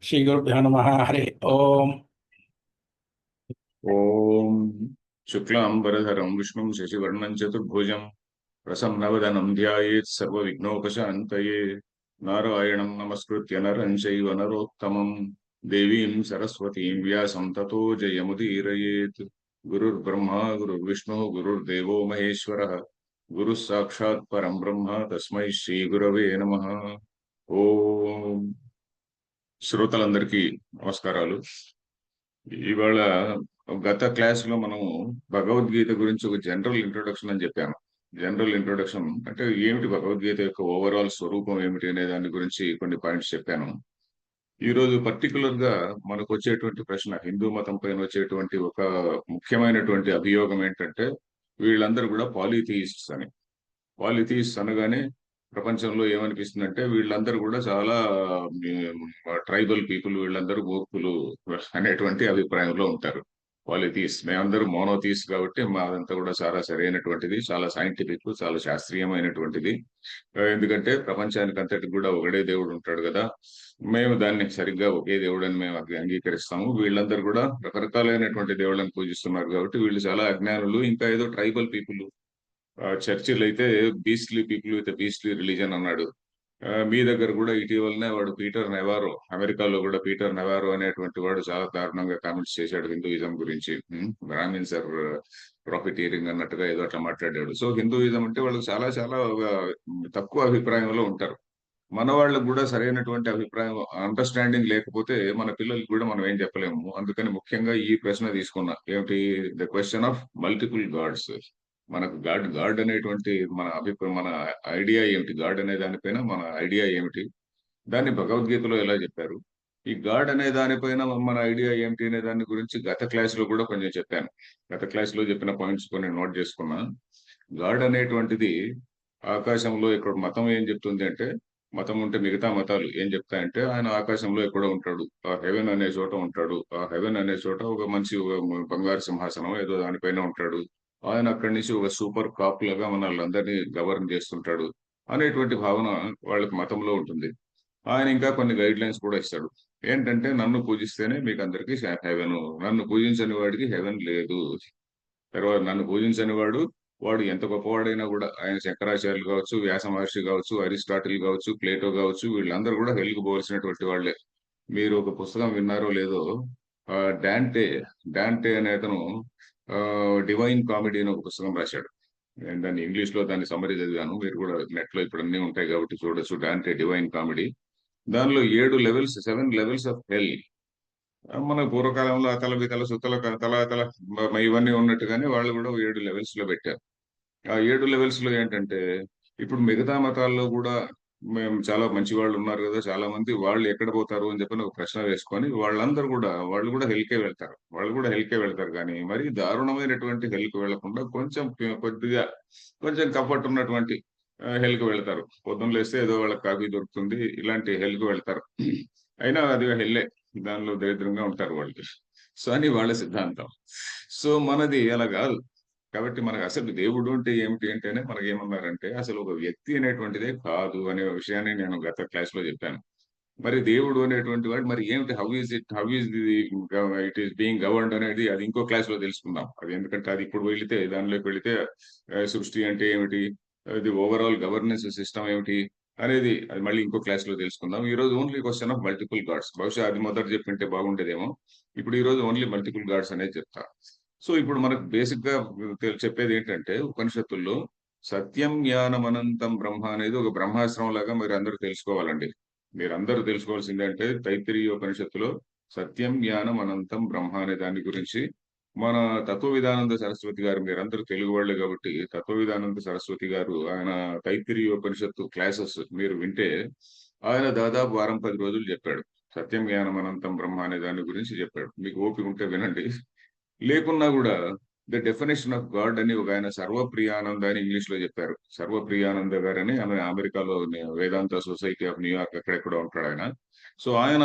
శ్రీ గురుభ్యో నమః. హరి ఓం. ఓం శుక్లాంబరధరం విష్ణుం శశివర్ణం చతుర్భుజం ప్రసన్నవదనం ధ్యాయేత్ సర్వవిఘ్నోపశాంతయే. నారాయణం నమస్కృత్య నరం చైవ నరోత్తమం దేవీం సరస్వతీం వ్యాసం తతో జయముదీరయేత్. గురుర్బ్రహ్మా గురుర్విష్ణు గురుర్దేవో మహేశ్వరః గురుః సాక్షాత్ పరం బ్రహ్మ తస్మై శ్రీ గురవే నమః. ఓం. శ్రోతలందరికీ నమస్కారాలు. ఇవాళ గత క్లాస్ లో మనం భగవద్గీత గురించి ఒక జనరల్ ఇంట్రొడక్షన్ అని చెప్పాను. జనరల్ ఇంట్రొడక్షన్ అంటే ఏమిటి, భగవద్గీత యొక్క ఓవరాల్ స్వరూపం ఏమిటి అనే దాని గురించి కొన్ని పాయింట్స్ చెప్పాను. ఈ రోజు పర్టికులర్ గా మనకు వచ్చేటువంటి ప్రశ్న, హిందూ మతం పైన వచ్చేటువంటి ఒక ముఖ్యమైనటువంటి అభియోగం ఏంటంటే వీళ్ళందరూ కూడా పాలిథియిస్ట్స్ అని. పాలిథియిస్ట్స్ అనగానే ప్రపంచంలో ఏమనిపిస్తుందంటే వీళ్ళందరూ కూడా చాలా ట్రైబల్ పీపుల్, వీళ్ళందరూ మూర్ఖులు అనేటువంటి అభిప్రాయంలో ఉంటారు. పాలిథియిస్ట్, మేమందరూ మోనోథియిస్ట్ కాబట్టి మాదంతా కూడా చాలా సరైనటువంటిది, చాలా సైంటిఫిక్, చాలా శాస్త్రీయమైనటువంటిది. ఎందుకంటే ప్రపంచానికి అంతటికి కూడా ఒకడే దేవుడు ఉంటాడు కదా, మేము దాన్ని సరిగ్గా ఒకే దేవుడు అని మేము అంగీకరిస్తాము. వీళ్ళందరూ కూడా రకరకాలైనటువంటి దేవుళ్ళని పూజిస్తున్నారు కాబట్టి వీళ్ళు చాలా అజ్ఞానులు. ఇంకా ఏదో ట్రైబల్ పీపుల్, చర్చిలు అయితే beastly people with beastly religion అన్నాడు. మీ దగ్గర కూడా ఇటీవలనే వాడు పీటర్ నెవారో, అమెరికాలో కూడా పీటర్ నెవారో అనేటువంటి వాడు చాలా దారుణంగా కామెంట్స్ చేశాడు హిందూయిజం గురించి. బ్రాహ్మిన్స్ ఆర్ ప్రాఫిటీరింగ్ అన్నట్టుగా ఏదో అట్లా మాట్లాడాడు. సో హిందూయిజం అంటే వాళ్ళు చాలా చాలా తక్కువ అభిప్రాయంలో ఉంటారు. మన వాళ్ళకు కూడా సరైనటువంటి అభిప్రాయం, అండర్స్టాండింగ్ లేకపోతే మన పిల్లలకి కూడా మనం ఏం చెప్పలేము. అందుకని ముఖ్యంగా ఈ ప్రశ్న తీసుకున్నా, ఏమిటి, the question of multiple gods. మనకు గాడ్ గాడ్ అనేటువంటి మన అభిప్రాయం, మన ఐడియా ఏమిటి, గాడ్ అనే దానిపైన మన ఐడియా ఏమిటి, దాన్ని భగవద్గీతలో ఎలా చెప్పారు, ఈ గాడ్ అనే దానిపైన మన ఐడియా ఏమిటి అనే దాని గురించి గత క్లాస్ లో కూడా కొంచెం చెప్పాను. గత క్లాస్ లో చెప్పిన పాయింట్స్ కొన్ని నోట్ చేసుకున్నా. గాడ్ అనేటువంటిది ఆకాశంలో, ఇక్కడ మతం ఏం చెప్తుంది అంటే, మతం ఉంటే మిగతా మతాలు ఏం చెప్తాయంటే ఆయన ఆకాశంలో ఎక్కడో ఉంటాడు, ఆ హెవెన్ అనే చోట ఉంటాడు, ఆ హెవెన్ అనే చోట ఒక మంచి బంగారు సింహాసనం ఏదో దానిపైన ఉంటాడు, ఆయన అక్కడి నుంచి ఒక సూపర్ కాప్ లాగా మనల్ని అందరినీ గవర్న్ చేస్తుంటాడు అనేటువంటి భావన వాళ్ళకి మతంలో ఉంటుంది. ఆయన ఇంకా కొన్ని గైడ్ లైన్స్ కూడా ఇస్తాడు. ఏంటంటే నన్ను పూజిస్తేనే మీకు అందరికీ హెవెన్, నన్ను పూజించని వాడికి హెవెన్ లేదు. తర్వాత నన్ను పూజించని వాడు, వాడు ఎంత గొప్పవాడైనా కూడా, ఆయన శంకరాచార్యులు కావచ్చు, వ్యాస మహర్షి కావచ్చు, అరిస్టాటిల్ కావచ్చు, ప్లేటో కావచ్చు, వీళ్ళందరూ కూడా హెల్కి పోవలసినటువంటి వాళ్ళే. మీరు ఒక పుస్తకం విన్నారో లేదో, డాంటే డాంటే అనే అతను డివైన్ కామెడీ అని ఒక పుస్తకం రాశాడు. నేను దాన్ని ఇంగ్లీష్ లో దాన్ని సమ్మరీ చదివాను. మీరు కూడా నెట్ లో ఇప్పుడు అన్ని ఉంటాయి కాబట్టి చూడొచ్చు. డాంటే డివైన్ కామెడీ. దానిలో 7 లెవెల్స్, 7 లెవెల్స్ ఆఫ్ హెల్. మన పూర్వకాలంలో అతల వితల సుతల తల తల ఇవన్నీ ఉన్నట్టుగానే వాళ్ళు కూడా 7 లెవెల్స్ లో పెట్టారు. ఆ 7 లెవెల్స్ లో ఏంటంటే, ఇప్పుడు మిగతా మతాల్లో కూడా మేము చాలా మంచి వాళ్ళు ఉన్నారు కదా, చాలా మంది, వాళ్ళు ఎక్కడ పోతారు అని చెప్పని ఒక ప్రశ్న వేసుకొని వాళ్ళందరూ కూడా, వాళ్ళు కూడా హెల్కే వెళ్తారు, వాళ్ళు కూడా హెల్కే వెళ్తారు. కానీ మరి దారుణమైనటువంటి హెల్క్ వెళ్లకుండా కొంచెం కొద్దిగా కొంచెం కంఫర్ట్ ఉన్నటువంటి హెల్క్ వెళ్తారు. పొద్దున్న లేస్తే ఏదో వాళ్ళకి కాఫీ దొరుకుతుంది, ఇలాంటి హెల్క్ వెళ్తారు. అయినా అది హెల్లే, దానిలో దరిద్రంగా ఉంటారు వాళ్ళు. సో అని వాళ్ళ సిద్ధాంతం. సో మనది అలా కాదు. కాబట్టి మనకు అసలు దేవుడు అంటే ఏమిటి అంటేనే మనకి ఏమన్నారంటే అసలు ఒక వ్యక్తి అనేటువంటిదే కాదు అనే విషయాన్ని నేను గత క్లాస్ లో చెప్పాను. మరి దేవుడు అనేటువంటి వాడు మరి ఏమిటి, how is it is being governed అనేది అది ఇంకో క్లాస్ లో తెలుసుకుందాం. అది ఎందుకంటే అది ఇప్పుడు వెళితే, దానిలోకి వెళితే సృష్టి అంటే ఏమిటి, అది ఓవరాల్ గవర్నెన్స్ సిస్టమ్ ఏమిటి అనేది అది మళ్ళీ ఇంకో క్లాస్ లో తెలుసుకుందాం. ఈ రోజు only question of multiple gods. బహుశా అది మొదట చెప్పింటే బాగుండేదేమో. ఇప్పుడు ఈ రోజు ఓన్లీ మల్టిపుల్ గాడ్స్ అనేది చెప్తా. సో ఇప్పుడు మనకు బేసిక్ గా చెప్పేది ఏంటంటే, ఉపనిషత్తుల్లో సత్యం జ్ఞానం అనంతం బ్రహ్మ అనేది ఒక బ్రహ్మాస్త్రం లాగా మీరు అందరూ తెలుసుకోవాలండి. మీరందరూ తెలుసుకోవాల్సింది అంటే తైత్తిరీయ ఉపనిషత్తులో సత్యం జ్ఞానం అనంతం బ్రహ్మ అనే దాని గురించి మన తత్వవిధానంద సరస్వతి గారు, మీరందరూ తెలుగు వాళ్ళే కాబట్టి తత్వవిధానంద సరస్వతి గారు, ఆయన తైత్తిరీయ ఉపనిషత్తు క్లాసెస్ మీరు వింటే ఆయన దాదాపు వారం 10 రోజులు చెప్పాడు. సత్యం జ్ఞానం అనంతం బ్రహ్మ అనే దాని గురించి చెప్పాడు. మీకు ఓపిక ఉంటే వినండి. లేకున్నా కూడా ద డెఫినేషన్ ఆఫ్ గాడ్ అని ఒక ఆయన సర్వప్రియానంద అని ఇంగ్లీష్ లో చెప్పారు. సర్వప్రియానంద గారని ఆమె అమెరికాలో వేదాంత సొసైటీ ఆఫ్ న్యూయార్క్ అక్కడెక్కడ ఉంటాడు ఆయన. సో ఆయన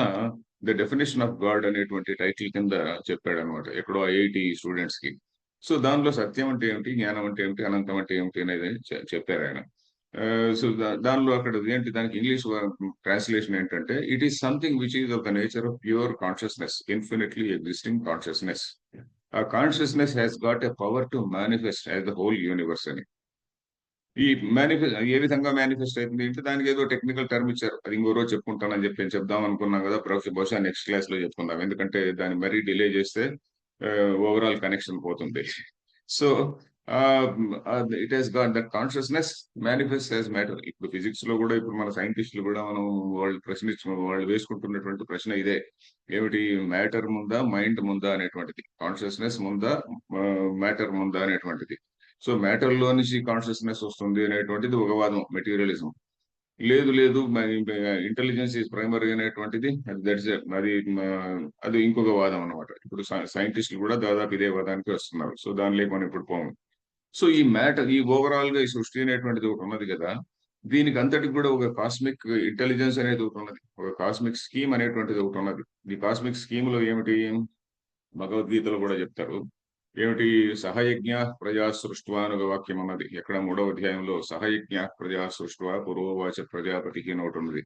ద డెఫినేషన్ ఆఫ్ గాడ్ అనేటువంటి టైటిల్ కింద చెప్పాడు అనమాట, ఎక్కడో ఐఐటి స్టూడెంట్స్ కి. సో దానిలో సత్యం అంటే ఏమిటి, జ్ఞానం అంటే ఏమిటి, అనంతం అంటే ఏమిటి అనేది చెప్పారు ఆయన. సో దానిలో అక్కడ ఏంటి దానికి ఇంగ్లీష్ ట్రాన్స్లేషన్ ఏంటంటే it is something which is of the nature of pure consciousness, infinitely existing consciousness. ఆ consciousness has got a power to manifest as the whole universe అని. ఈ మేనిఫెస్ట్ ఏ విధంగా మేనిఫెస్ట్ అవుతుంది అంటే దానికి ఏదో టెక్నికల్ టర్మ్ ఇచ్చారు. అది ఇంకో రోజు చెప్పుకుంటానని చెప్పి చెప్దాం అనుకున్నాం కదా, బహుశా నెక్స్ట్ క్లాస్ లో చెప్పుకుందాం. ఎందుకంటే దాన్ని మరీ డిలే చేస్తే ఓవరాల్ కనెక్షన్ పోతుంది. So it has got that consciousness manifest as matter. ఇప్పుడు ఫిజిక్స్ లో కూడా ఇప్పుడు మన సైంటిస్టులు కూడా మనం వాళ్ళు వేసుకుంటున్నటువంటి ప్రశ్న ఇదే, ఏమిటి మ్యాటర్ ముందా మైండ్ ముందా అనేటువంటిది, కాన్షియస్నెస్ ముందా మ్యాటర్ ముందా అనేటువంటిది. సో మ్యాటర్ లో నుంచి కాన్షియస్నెస్ వస్తుంది అనేటువంటిది ఒక వాదం, మెటీరియలిజం. లేదు లేదు ఇంటెలిజెన్స్ ఈజ్ ప్రైమరీ అనేటువంటిది దట్స్ అది అది ఇంకొక వాదం అనమాట. ఇప్పుడు సైంటిస్టులు కూడా దాదాపు ఇదే వాదానికి వస్తున్నారు. సో దానిలోకి మనం ఇప్పుడు పోము. సో ఈ మ్యాటర్, ఈ ఓవరాల్ గా ఈ సృష్టి అనేటువంటిది ఒకటి ఉన్నది కదా, దీనికి అంతటికి కూడా ఒక కాస్మిక్ ఇంటెలిజెన్స్ అనేది ఒకటి ఉన్నది, ఒక కాస్మిక్ స్కీమ్ అనేటువంటిది ఒకటి ఉన్నది. ఈ కాస్మిక్ స్కీమ్ లో ఏమిటి, భగవద్గీతలో కూడా చెప్తారు. ఏమిటి, సహయజ్ఞ ప్రజా సృష్ట్వా అని ఒక వాక్యం ఉన్నది. ఎక్కడ 3వ అధ్యాయంలో సహయజ్ఞ ప్రజా సృష్ట్వా పురోవాచ ప్రజాపతి అని ఒకటి ఉన్నది.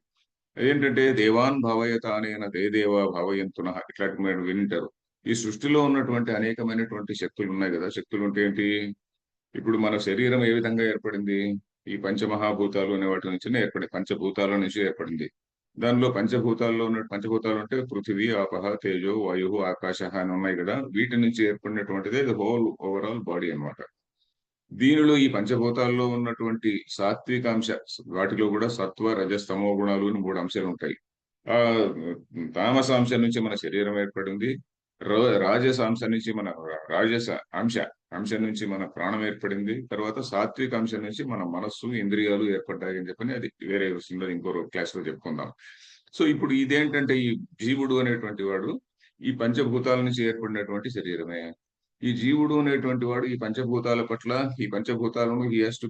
ఏంటంటే దేవాన్ భావయత అనేన దే దేవా భావయంతున, ఇట్లాంటి మీరు వింటారు. ఈ సృష్టిలో ఉన్నటువంటి అనేకమైనటువంటి శక్తులు ఉన్నాయి కదా. శక్తులు అంటే ఏంటి, ఇప్పుడు మన శరీరం ఏ విధంగా ఏర్పడింది, ఈ పంచమహాభూతాలు అనే వాటి నుంచి ఏర్పడింది, పంచభూతాల నుంచి ఏర్పడింది. దానిలో పంచభూతాల్లో ఉన్న పంచభూతాలు అంటే పృథివీ, ఆపహ, తేజో, వాయు, ఆకాశ అని ఉన్నాయి కదా. వీటి నుంచి ఏర్పడినటువంటిదే హోల్ ఓవరాల్ బాడీ అన్నమాట. దీనిలో ఈ పంచభూతాల్లో ఉన్నటువంటి సాత్విక అంశ, వాటిలో కూడా సత్వ రజస్ తమో గుణాలు అని 3 అంశాలు ఉంటాయి. ఆ తామస అంశం నుంచి మన శరీరం ఏర్పడింది. రాజస అంశం నుంచి మన రాజస అంశ అంశం నుంచి మన ప్రాణం ఏర్పడింది. తర్వాత సాత్విక అంశం నుంచి మన మనస్సు ఇంద్రియాలు ఏర్పడ్డాయి అని చెప్పని అది వేరే విషయంలో ఇంకో క్లాస్ లో చెప్పుకుందాం. సో ఇప్పుడు ఇదేంటంటే ఈ జీవుడు అనేటువంటి వాడు ఈ పంచభూతాల నుంచి ఏర్పడినటువంటి శరీరమే. ఈ జీవుడు అనేటువంటి వాడు ఈ పంచభూతాల పట్ల, ఈ పంచభూతాలను he has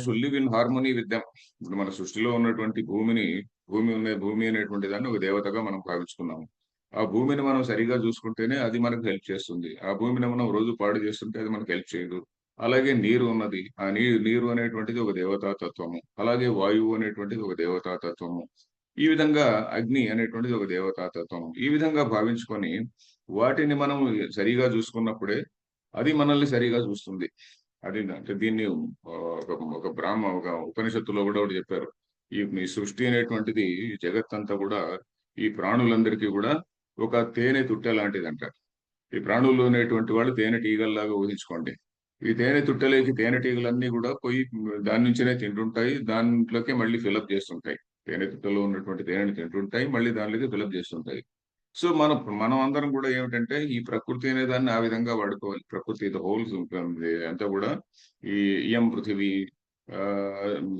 to live in harmony with them. ఇప్పుడు మన సృష్టిలో ఉన్నటువంటి భూమి అనేటువంటి దాన్ని ఒక దేవతగా మనం భావించుకున్నాము. ఆ భూమిని మనం సరిగా చూసుకుంటేనే అది మనకు హెల్ప్ చేస్తుంది. ఆ భూమిని మనం రోజు పాడు చేస్తుంటే అది మనకు హెల్ప్ చేయదు. అలాగే నీరు ఉన్నది, ఆ నీరు అనేటువంటిది ఒక దేవతా తత్వము. అలాగే వాయువు అనేటువంటిది ఒక దేవతా తత్వము. ఈ విధంగా అగ్ని అనేటువంటిది ఒక దేవతా తత్వము. ఈ విధంగా భావించుకొని వాటిని మనం సరిగా చూసుకున్నప్పుడే అది మనల్ని సరిగా చూస్తుంది. అది అంటే దీన్ని ఒక ఉపనిషత్తులో కూడా ఒకటి చెప్పారు. ఈ సృష్టి అనేటువంటిది, ఈ జగత్తంతా కూడా ఈ ప్రాణులందరికీ కూడా ఒక తేనె తుట్టె లాంటిది అంటారు. ఈ ప్రాణులు అనేటువంటి వాళ్ళు తేనె టీగల్లాగా ఊహించుకోండి. ఈ తేనె తుట్టెలకి తేనెటీగలన్నీ కూడా పోయి దాని నుంచినే తింటుంటాయి, దాంట్లోకి మళ్ళీ ఫిలప్ చేస్తుంటాయి. తేనె తుట్టెలో ఉన్నటువంటి తేనెని తింటుంటాయి, మళ్ళీ దానిలోకి ఫిలప్ చేస్తుంటాయి. సో మనం అందరం కూడా ఏమిటంటే ఈ ప్రకృతి అనే దాన్ని ఆ విధంగా వాడుకోవాలి. ప్రకృతి ద హోల్స్ ఉంటుంది అంతా కూడా. ఈ ఇయం పృథివీ ఆ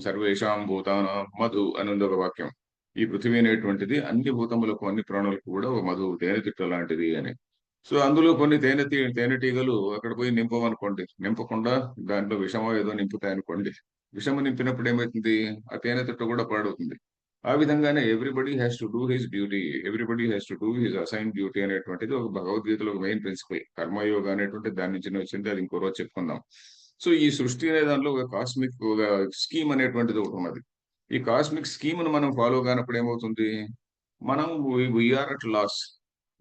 సర్వేషాం భూతానాం మధు అని ఉంది ఒక వాక్యం. ఈ పృథివీ అనేటువంటిది అన్ని భూతములకు, అన్ని ప్రాణులకు కూడా ఒక మధు, తేనెతిట్ట లాంటిది అని. సో అందులో కొన్ని తేనెటీగలు అక్కడ పోయి నింపమనుకోండి, నింపకుండా దాంట్లో విషమో ఏదో నింపుతాయనుకోండి. విషము నింపినప్పుడు ఏమవుతుంది, ఆ తేనెతిట్ట కూడా పాడవుతుంది. ఆ విధంగానే everybody has to do his duty, everybody has to do his assign duty అనేటువంటిది ఒక భగవద్గీతలో ఒక మెయిన్ ప్రిన్సిపల్. కర్మయోగ అనేటువంటి దాని నుంచి వచ్చింది, అది ఇంకో రోజు చెప్పుకుందాం. సో ఈ సృష్టి అనే దానిలో ఒక కాస్మిక్ ఒక స్కీమ్ అనేటువంటిది ఒకటి ఉన్నది. ఈ కాస్మిక్ స్కీమ్ ను మనం ఫాలో కానప్పుడు ఏమవుతుంది, మనం వీఆర్ అట్ లాస్.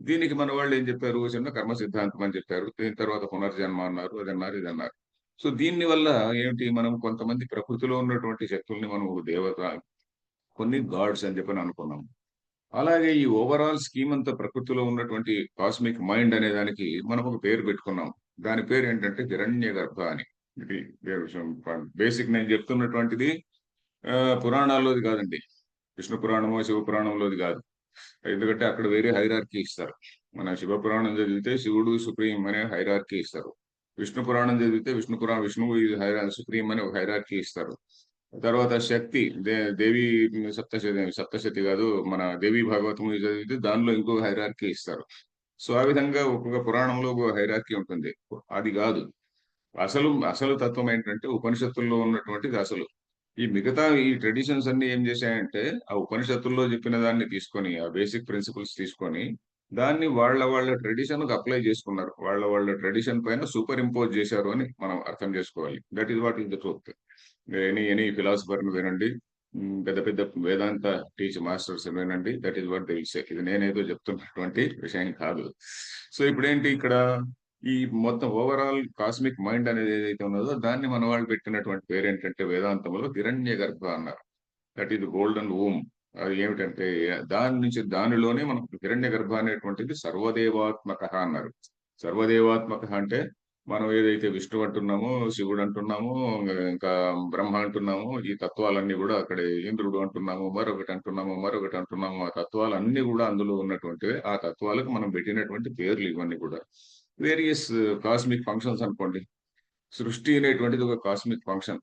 దీనికి మన వాళ్ళు ఏం చెప్పారు, చిన్న కర్మ సిద్ధాంతం అని చెప్పారు. దీని తర్వాత పునర్జన్మ అన్నారు, అది అన్నారు, ఇది అన్నారు. సో దీని వల్ల ఏమిటి, మనం కొంతమంది ప్రకృతిలో ఉన్నటువంటి శక్తుల్ని మనం ఒక దేవత, కొన్ని గాడ్స్ అని చెప్పని అనుకున్నాం. అలాగే ఈ ఓవరాల్ స్కీమ్ అంతా ప్రకృతిలో ఉన్నటువంటి కాస్మిక్ మైండ్ అనే దానికి మనం ఒక పేరు పెట్టుకున్నాం. దాని పేరు ఏంటంటే హిరణ్య గర్భ అని. ఇది బేసిక్ నేను చెప్తున్నటువంటిది పురాణాల్లోది కాదండి. విష్ణు పురాణమో శివ పురాణంలోది కాదు. ఎందుకంటే అక్కడ వేరే హైరార్కీ ఇస్తారు. మన శివ పురాణం చదివితే శివుడు సుప్రీం అనే హైరార్కీ ఇస్తారు. విష్ణు పురాణం చదివితే విష్ణువు సుప్రీం అనే ఒక హైరార్కీ ఇస్తారు. తర్వాత శక్తి దేవి సప్తశతి కాదు, మన దేవి భాగవతం చదివితే దానిలో ఇంకో హైరార్కీ ఇస్తారు. సో ఆ విధంగా ఒక్కొక్క పురాణంలో ఒక హైరార్కీ ఉంటుంది. అది కాదు అసలు అసలు తత్వం ఏంటంటే ఉపనిషత్తుల్లో ఉన్నటువంటిది అసలు. ఈ మిగతా ఈ ట్రెడిషన్స్ అన్ని ఏం చేశాయంటే ఆ ఉపనిషత్తుల్లో చెప్పిన దాన్ని తీసుకొని, ఆ బేసిక్ ప్రిన్సిపల్స్ తీసుకొని దాన్ని వాళ్ళ ట్రెడిషన్ అప్లై చేసుకున్నారు. వాళ్ళ ట్రెడిషన్ పైన సూపర్ ఇంపోజ్ చేశారు అని మనం అర్థం చేసుకోవాలి. That is what is the truth. Any ఫిలాసఫర్ని వినండి, పెద్ద పెద్ద వేదాంత మాస్టర్స్ వినండి, that is what they will say. ఇది నేనేదో చెప్తున్నటువంటి విషయం కాదు. సో ఇప్పుడేంటి ఇక్కడ ఈ మొత్తం ఓవరాల్ కాస్మిక్ మైండ్ అనేది ఏదైతే ఉన్నదో దాన్ని మన వాళ్ళు పెట్టినటువంటి పేరేంటంటే వేదాంతంలో హిరణ్య గర్భ అన్నారు. That is golden womb. అది ఏమిటంటే దానిలోనే మనం హిరణ్య గర్భ అనేటువంటిది సర్వదేవాత్మక అన్నారు. సర్వదేవాత్మక అంటే మనం ఏదైతే విష్ణు అంటున్నామో, శివుడు అంటున్నామో, ఇంకా బ్రహ్మ అంటున్నామో, ఈ తత్వాలన్నీ కూడా అక్కడ ఇంద్రుడు అంటున్నాము, మరొకటి అంటున్నాము. ఆ తత్వాలన్నీ కూడా అందులో ఉన్నటువంటివి. ఆ తత్వాలకు మనం పెట్టినటువంటి పేర్లు ఇవన్నీ కూడా వేరియస్ కాస్మిక్ ఫంక్షన్స్ అనుకోండి. సృష్టి అనేటువంటిది ఒక కాస్మిక్ ఫంక్షన్.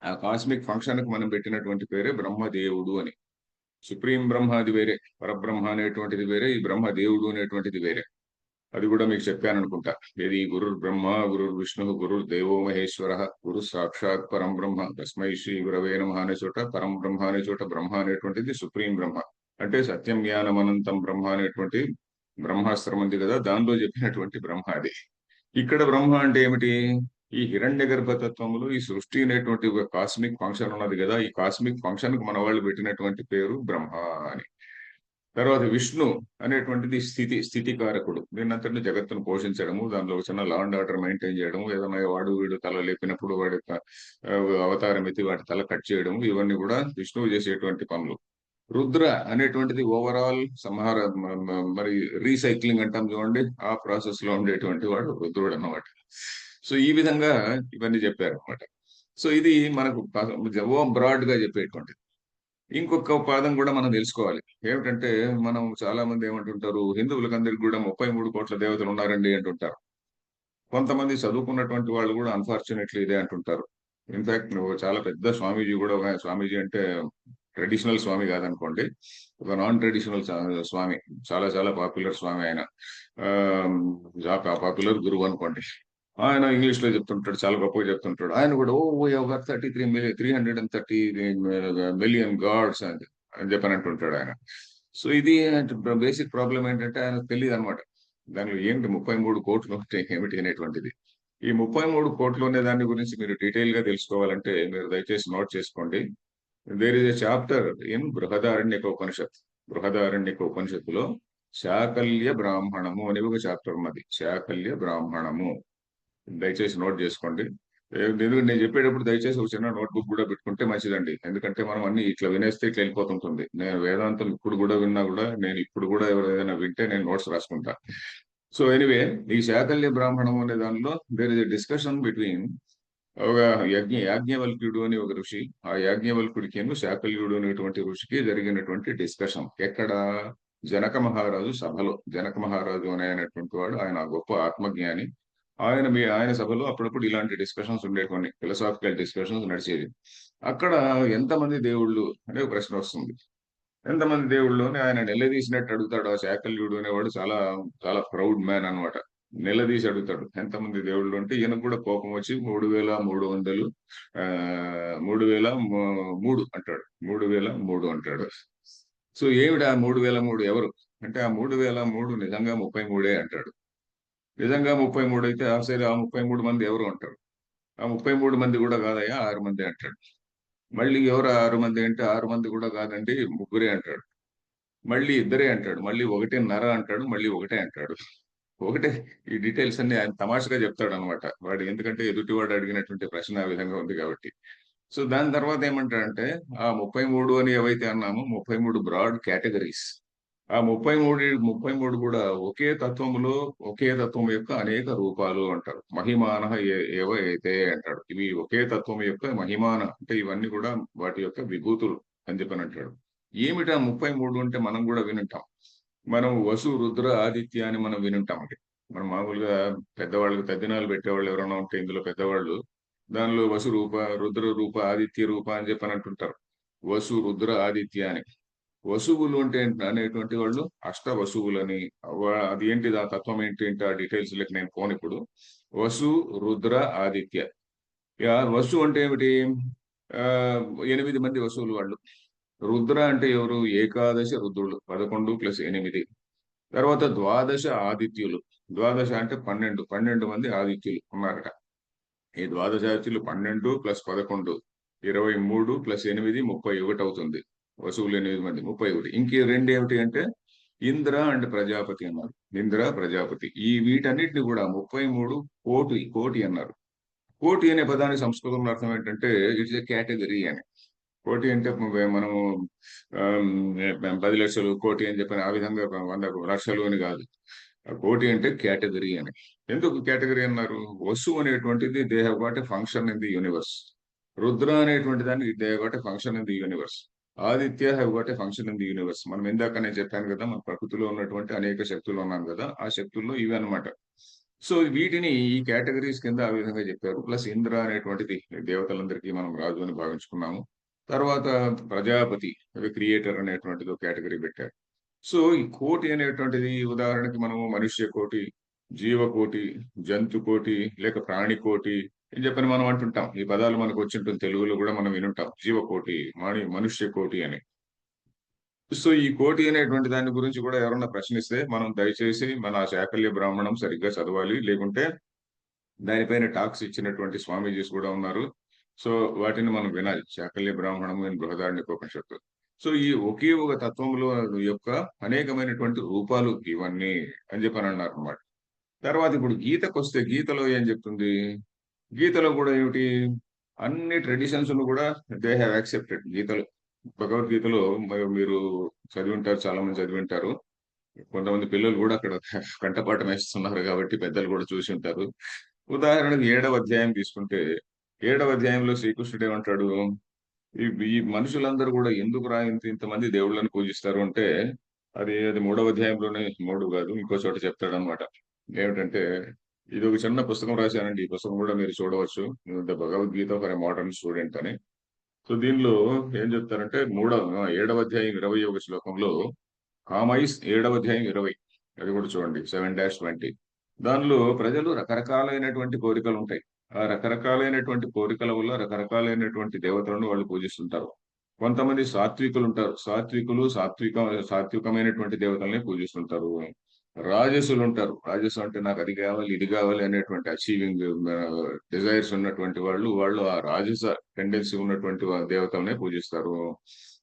ఆ కాస్మిక్ ఫంక్షన్ కి మనం పెట్టినటువంటి పేరే బ్రహ్మదేవుడు అని. సుప్రీం బ్రహ్మ అది వేరే, పరబ్రహ్మ అనేటువంటిది వేరే, ఈ బ్రహ్మదేవుడు అనేటువంటిది వేరే. అది కూడా మీకు చెప్పాను అనుకుంటా. ఏది గురుర్ బ్రహ్మ, గురుర్ విష్ణు, గురుర్ దేవో మహేశ్వర, గురు సాక్షాత్ పరం బ్రహ్మ, తస్మై శ్రీ గురవే నమః అనే చోట పరం బ్రహ్మ అనే చోట బ్రహ్మ అనేటువంటిది సుప్రీం బ్రహ్మ. అంటే సత్యం జ్ఞానం అనంతం బ్రహ్మ అనేటువంటి బ్రహ్మాస్త్రం ఉంది కదా, దానిలో చెప్పినటువంటి బ్రహ్మ అది. ఇక్కడ బ్రహ్మ అంటే ఏమిటి? ఈ హిరణ్య గర్భతత్వములు, ఈ సృష్టి అనేటువంటి ఒక కాస్మిక్ ఫంక్షన్ ఉన్నది కదా, ఈ కాస్మిక్ ఫంక్షన్ కు మన వాళ్ళు పెట్టినటువంటి పేరు బ్రహ్మ అని. తర్వాత విష్ణు అనేటువంటిది స్థితికారకుడు. దీన్నంతటిని జగత్తును పోషించడము, దానిలో ఒక చిన్న లా అండ్ ఆర్డర్ మెయింటైన్ చేయడం, ఏదైనా వాడు వీడు తల లేపినప్పుడు వాడి యొక్క అవతారం ఎత్తి వాటి తల కట్ చేయడం, ఇవన్నీ కూడా విష్ణువు చేసేటువంటి పనులు. రుద్ర అనేటువంటిది ఓవరాల్ సంహార మరి రీసైక్లింగ్ అంటాం చూడండి, ఆ ప్రాసెస్ లో ఉండేటువంటి వాడు రుద్రుడు అన్నమాట. సో ఈ విధంగా ఇవన్నీ చెప్పారు అనమాట. సో ఇది మనకు బ్రాడ్ గా చెప్పేటువంటిది. ఇంకొక పాదం కూడా మనం తెలుసుకోవాలి. ఏమిటంటే మనం చాలా మంది ఏమంటుంటారు, హిందువులకు అందరికి కూడా 33 కోట్ల దేవతలు ఉన్నారండి అంటుంటారు. కొంతమంది చదువుకున్నటువంటి వాళ్ళు కూడా అన్ఫార్చునేట్లీ ఇదే అంటుంటారు. ఇన్ఫాక్ట్ నువ్వు చాలా పెద్ద స్వామీజీ కూడా, ఒక స్వామీజీ అంటే ట్రెడిషనల్ స్వామి కాదనుకోండి, ఒక నాన్ ట్రెడిషనల్ స్వామి, చాలా చాలా పాపులర్ స్వామి ఆయన, పాపులర్ గురువు అనుకోండి. ఆయన ఇంగ్లీష్ లో చెప్తుంటాడు, చాలా గొప్పగా చెప్తుంటాడు. ఆయన కూడా ఓ 330 మిలియన్ గాడ్స్ అని చెప్పని అంటుంటాడు ఆయన. సో ఇది బేసిక్ ప్రాబ్లం ఏంటంటే ఆయనకు తెలియదు అనమాట. దానిలో ఏంటి 33 కోట్లు అంటే ఏమిటి అనేటువంటిది. ఈ 33 కోట్లు అనే దాని గురించి మీరు డీటెయిల్ గా తెలుసుకోవాలంటే మీరు దయచేసి నోట్ చేసుకోండి. There is a chapter in Brihadaranyaka Upanishad. Brihadaranyaka ఉపనిషత్తులో శాకల్య బ్రాహ్మణము అనే ఒక చాప్టర్ ఉన్నది. శాకల్య బ్రాహ్మణము దయచేసి నోట్ చేసుకోండి. ఎందుకంటే నేను చెప్పేటప్పుడు దయచేసి ఒక చిన్న నోట్బుక్ కూడా పెట్టుకుంటే మంచిదండి. ఎందుకంటే మనం అన్ని ఇట్లా వినేస్తే ఇట్లా వెళ్ళిపోతుంటుంది. నేను వేదాంతం ఇప్పుడు కూడా విన్నా కూడా, నేను ఇప్పుడు కూడా ఎవరైనా వింటే నేను నోట్స్ రాసుకుంటా. సో ఎనివే, ఈ శాకల్య బ్రాహ్మణం అనే దానిలో there is a discussion between ఒక యాజ్ఞవల్క్యుడు అని ఒక ఋషి, ఆ యాజ్ఞవల్కుడికి శాకల్యుడు అనేటువంటి ఋషికి జరిగినటువంటి డిస్కషన్ ఎక్కడ? జనక మహారాజు సభలో. జనక మహారాజు అనేటువంటి వాడు, ఆయన గొప్ప ఆత్మజ్ఞాని. ఆయన సభలో అప్పుడప్పుడు ఇలాంటి డిస్కషన్స్ ఉండేటువంటి ఫిలసాఫికల్ డిస్కషన్స్ నడిచేది. అక్కడ ఎంతమంది దేవుళ్ళు అనే ఒక ప్రశ్న వస్తుంది. ఎంతమంది దేవుళ్ళు అని ఆయన నిలదీసినట్టు అడుగుతాడు. ఆ శాకల్యుడు అనేవాడు చాలా చాలా ప్రౌడ్ మ్యాన్ అన్నమాట. నిలదీసి అడుగుతాడు ఎంతమంది దేవుళ్ళు అంటే, ఈయనకు కూడా కోపం వచ్చి 3300, 3003 అంటాడు. 3003 అంటాడు. సో ఏమిటి ఆ 3003 ఎవరు అంటే, ఆ 3003 నిజంగా 33 అంటాడు. నిజంగా 33 అయితే సరే, ఆ 33 మంది ఎవరు అంటారు. ఆ 33 మంది కూడా కాదయ్యా, 6 మంది అంటాడు. మళ్ళీ ఎవరు 6 మంది అంటే, 6 మంది కూడా కాదండి, ముగ్గురే అంటాడు. మళ్ళీ ఇద్దరే అంటాడు. మళ్ళీ 1.5 అంటాడు. మళ్ళీ ఒకటే అంటాడు. ఒకటే. ఈ డీటెయిల్స్ అన్ని ఆయన తమాషగా చెప్తాడు అనమాట. వాడు ఎందుకంటే ఎదుటివాడు అడిగినటువంటి ప్రశ్న ఆ విధంగా ఉంది కాబట్టి. సో దాని తర్వాత ఏమంటాడంటే, ఆ 33 అని ఏవైతే అన్నామో 33 బ్రాడ్ కేటగిరీస్. ఆ 33 కూడా ఒకే తత్వములో, ఒకే తత్వం యొక్క అనేక రూపాలు అంటారు. మహిమాన ఏవ అయితే అంటాడు. ఇవి ఒకే తత్వం యొక్క మహిమాన అంటే ఇవన్నీ కూడా వాటి యొక్క విభూతులు అని చెప్పని అంటాడు. ఏమిటా 33 అంటే మనం కూడా వినుంటాం. మనం వసు, రుద్ర, ఆదిత్య అని మనం వినుంటాం అండి. మనం మామూలుగా పెద్దవాళ్ళకి తద్దినాలు పెట్టేవాళ్ళు ఎవరైనా ఉంటే ఇందులో పెద్దవాళ్ళు, దానిలో వసు రూప, రుద్ర రూప, ఆదిత్య రూప అని చెప్పని అంటుంటారు. వసు, రుద్ర, ఆదిత్య అని. వసువులు అంటే అనేటువంటి వాళ్ళు అష్ట వసువులని, అది ఏంటిది, ఆ తత్వం ఏంటి ఆ డీటెయిల్స్ లెక్క నేను పోను ఇప్పుడు. వసు, రుద్ర, ఆదిత్య. వసు అంటే ఏమిటి? ఆ 8 మంది వసువులు వాళ్ళు. రుద్ర అంటే ఎవరు? ఏకాదశి రుద్రులు, 11 + 8. తర్వాత ద్వాదశ ఆదిత్యులు. ద్వాదశ అంటే 12 మంది ఆదిత్యులు ఉన్నారట. ఈ ద్వాదశ ఆదిత్యులు 12 + 11 23 + 8 31 అవుతుంది. వసువులు 8 మంది 31. ఇంక ఈ రెండు ఏమిటి అంటే ఇంద్ర అండ్ ప్రజాపతి అన్నారు. ఇంద్ర, ప్రజాపతి. ఈ వీటన్నిటిని కూడా 33 కోటి అన్నారు. కోటి అనే పదానికి సంస్కృతంలో అర్థం ఏంటంటే ఇట్స్ ఎ కేటగిరీ అని. కోటి అంటే మనము 10 లక్షలు కోటి అని చెప్పిన ఆ విధంగా 100 లక్షలు అని కాదు. ఆ కోటి అంటే కేటగిరీ అని. ఎందుకు కేటగిరీ అన్నారు? వసు అనేటువంటిది they have got a function in the universe. Rudra అనేటువంటి దానికి they have got a function in the universe. Aditya have got a function in the universe. మనం ఇందాక నేను చెప్పాను కదా, మన ప్రకృతిలో ఉన్నటువంటి అనేక శక్తులు ఉన్నాం కదా, ఆ శక్తుల్లో ఇవి అన్నమాట. సో వీటిని ఈ కేటగిరీస్ కింద ఆ విధంగా చెప్పారు. ప్లస్ ఇంద్ర అనేటువంటిది దేవతలందరికీ మనం రాజు అని భావించుకున్నాము. తర్వాత ప్రజాపతి క్రియేటర్ అనేటువంటిది ఒక కేటగిరీ పెట్టారు. సో ఈ కోటి అనేటువంటిది ఉదాహరణకి మనము మనుష్య కోటి, జీవకోటి, జంతు కోటి, లేక ప్రాణి కోటి అని చెప్పని మనం అంటుంటాం. ఈ పదాలు మనకు వచ్చింటుంది, తెలుగులో కూడా మనం వినుంటాం. జీవకోటి, మనుష్య కోటి అని. సో ఈ కోటి అనేటువంటి దాని గురించి కూడా ఎవరన్నా ప్రశ్నిస్తే మనం దయచేసి మన శాకల్య బ్రాహ్మణం సరిగ్గా చదవాలి. లేకుంటే దానిపైన టాక్స్ ఇచ్చినటువంటి స్వామీజీస్ కూడా ఉన్నారు. సో వాటిని మనం వినాలి. శాకల్య బ్రాహ్మణము ఇన్ బృహదారణ్యకోపనిషత్తు. సో ఈ ఒకే ఒక తత్వంలో యొక్క అనేకమైనటువంటి రూపాలు ఇవన్నీ అని చెప్పని అన్నారు అన్నమాట. తర్వాత ఇప్పుడు గీతకొస్తే గీతలో ఏం చెప్తుంది? గీతలో కూడా ఏమిటి? అన్ని ట్రెడిషన్స్ ను కూడా దే హ్యావ్ యాక్సెప్టెడ్ గీతలో. భగవద్గీతలో మీరు చదివి ఉంటారు, చాలా మంది చదివి ఉంటారు. కొంతమంది పిల్లలు కూడా అక్కడ కంఠపాఠం వేస్తున్నారు కాబట్టి పెద్దలు కూడా చూసి ఉంటారు. ఉదాహరణకు 7వ అధ్యాయం తీసుకుంటే 7వ అధ్యాయంలో శ్రీకృష్ణుడు ఏమంటాడు? ఈ ఈ మనుషులందరూ కూడా ఎందుకురా ఇంతమంది దేవుళ్ళని పూజిస్తారు అంటే అది 3వ అధ్యాయంలోనే, 3 కాదు ఇంకో చోట చెప్తాడన్నమాట. ఏమిటంటే ఇది ఒక చిన్న పుస్తకం రాశానండి. ఈ పుస్తకం కూడా మీరు చూడవచ్చు. The Bhagavad Gita for a modern student అని. సో దీనిలో ఏం చెప్తారంటే 7వ అధ్యాయం 21 శ్లోకంలో కామైస్ 7వ అధ్యాయం 20 అది కూడా చూడండి 7-20. దానిలో ప్రజలు రకరకాలైనటువంటి కోరికలు ఉంటాయి. ఆ రకరకాలైనటువంటి కోరికల వల్ల రకరకాలైనటువంటి దేవతలను వాళ్ళు పూజిస్తుంటారు. కొంతమంది సాత్వికులు ఉంటారు. సాత్వికమైనటువంటి దేవతల్ని పూజిస్తుంటారు. రాజసులు ఉంటారు. రాజసు అంటే నాకు అది కావాలి, ఇది కావాలి అనేటువంటి అచీవింగ్ డిజైర్స్ ఉన్నటువంటి వాళ్ళు ఆ రాజస టెండెన్సీ ఉన్నటువంటి దేవతలనే పూజిస్తారు.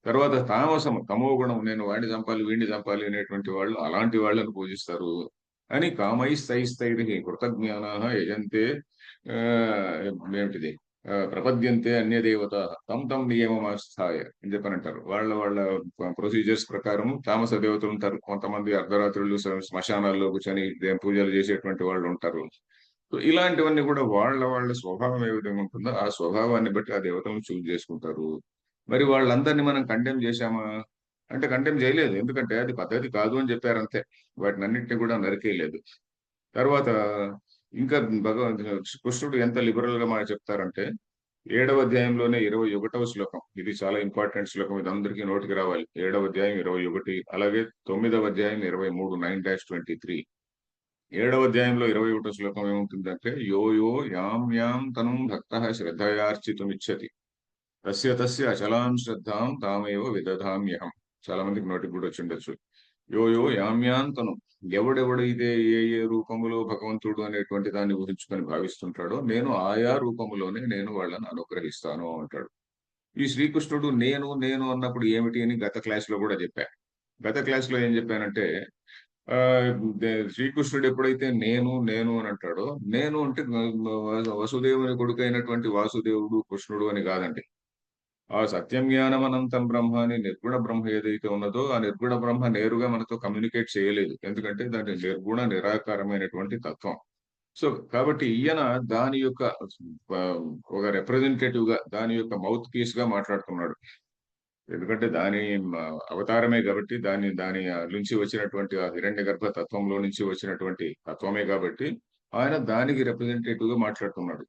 తర్వాత తామసము, తమో గుణం, నేను వాడిని చంపాలి, వీడిని చంపాలి అనేటువంటి వాళ్ళు అలాంటి వాళ్ళని పూజిస్తారు. అని కామైస్తైస్తైర్హి కృతజ్ఞానాః యజంతే ఏమిటిది ప్రపద్యంతే అన్యదేవత తం నియమమాస్థాయ అని చెప్పని అంటారు. వాళ్ళ ప్రొసీజర్స్ ప్రకారం తామస దేవతలు ఉంటారు. కొంతమంది అర్ధరాత్రులు శ్మశానాల్లో కూర్చొని పూజలు చేసేటువంటి వాళ్ళు ఉంటారు. సో ఇలాంటివన్నీ కూడా వాళ్ళ స్వభావం ఏ విధంగా ఉంటుందో ఆ స్వభావాన్ని బట్టి ఆ దేవతలను చూజ్ చేసుకుంటారు. మరి వాళ్ళందరినీ మనం కండెమ్ చేశామా అంటే కండెమ్ చేయలేదు. ఎందుకంటే అది పద్ధతి కాదు అని చెప్పారు అంతే. వాటినన్నిటిని కూడా నరికేయలేదు. తర్వాత ఇంకా కృష్ణుడు ఎంత లిబరల్ గా మనకు చెప్తారంటే 7వ అధ్యాయంలోనే 21వ శ్లోకం. ఇది చాలా ఇంపార్టెంట్ శ్లోకం. ఇది అందరికీ నోటికి రావాలి. 7వ అధ్యాయం 21, అలాగే 9వ అధ్యాయం 23 9-23. 7వ అధ్యాయంలో 21వ శ్లోకం ఏముంటుందంటే యో యో యాం యాం తనుం భక్తః శ్రద్ధయార్చితుమిచ్చతి తస్య తస్య అచలాం శ్రద్ధాం తామేవ విదధామ్యహం. చాలా మందికి నోటికి కూడా వచ్చి ఉండొచ్చు. యో యో యామ్యాంతను, ఎవడెవడైతే ఏ ఏ రూపములో భగవంతుడు అనేటువంటి దాన్ని ఊహించుకొని భావిస్తుంటాడో నేను ఆయా రూపములోనే నేను వాళ్ళని అనుగ్రహిస్తాను అంటాడు. ఈ శ్రీకృష్ణుడు నేను నేను అన్నప్పుడు ఏమిటి అని గత క్లాస్ లో కూడా చెప్పా. గత క్లాస్ లో ఏం చెప్పానంటే ఆ శ్రీకృష్ణుడు ఎప్పుడైతే నేను నేను అని అంటాడో, నేను అంటే వసుదేవుని కొడుకైనటువంటి వాసుదేవుడు కృష్ణుడు అని కాదండి. ఆ సత్యం జ్ఞానం అనంతం బ్రహ్మ అని నిర్గుణ బ్రహ్మ ఏదైతే ఉన్నదో ఆ నిర్గుణ బ్రహ్మ నేరుగా మనతో కమ్యూనికేట్ చేయలేదు. ఎందుకంటే దాని నిర్గుణ నిరాకారమైనటువంటి తత్వం. సో కాబట్టి ఈయన దాని యొక్క ఆ, ఒక రిప్రజెంటేటివ్ గా, దాని యొక్క మౌత్ పీస్ గా మాట్లాడుతున్నాడు. ఎందుకంటే దాని అవతారమే కాబట్టి, దాని నుంచి వచ్చినటువంటి ఆ హిరణ్య గర్భ తత్వంలో నుంచి వచ్చినటువంటి తత్వమే కాబట్టి ఆయన దానికి రిప్రజెంటేటివ్ గా మాట్లాడుతున్నాడు.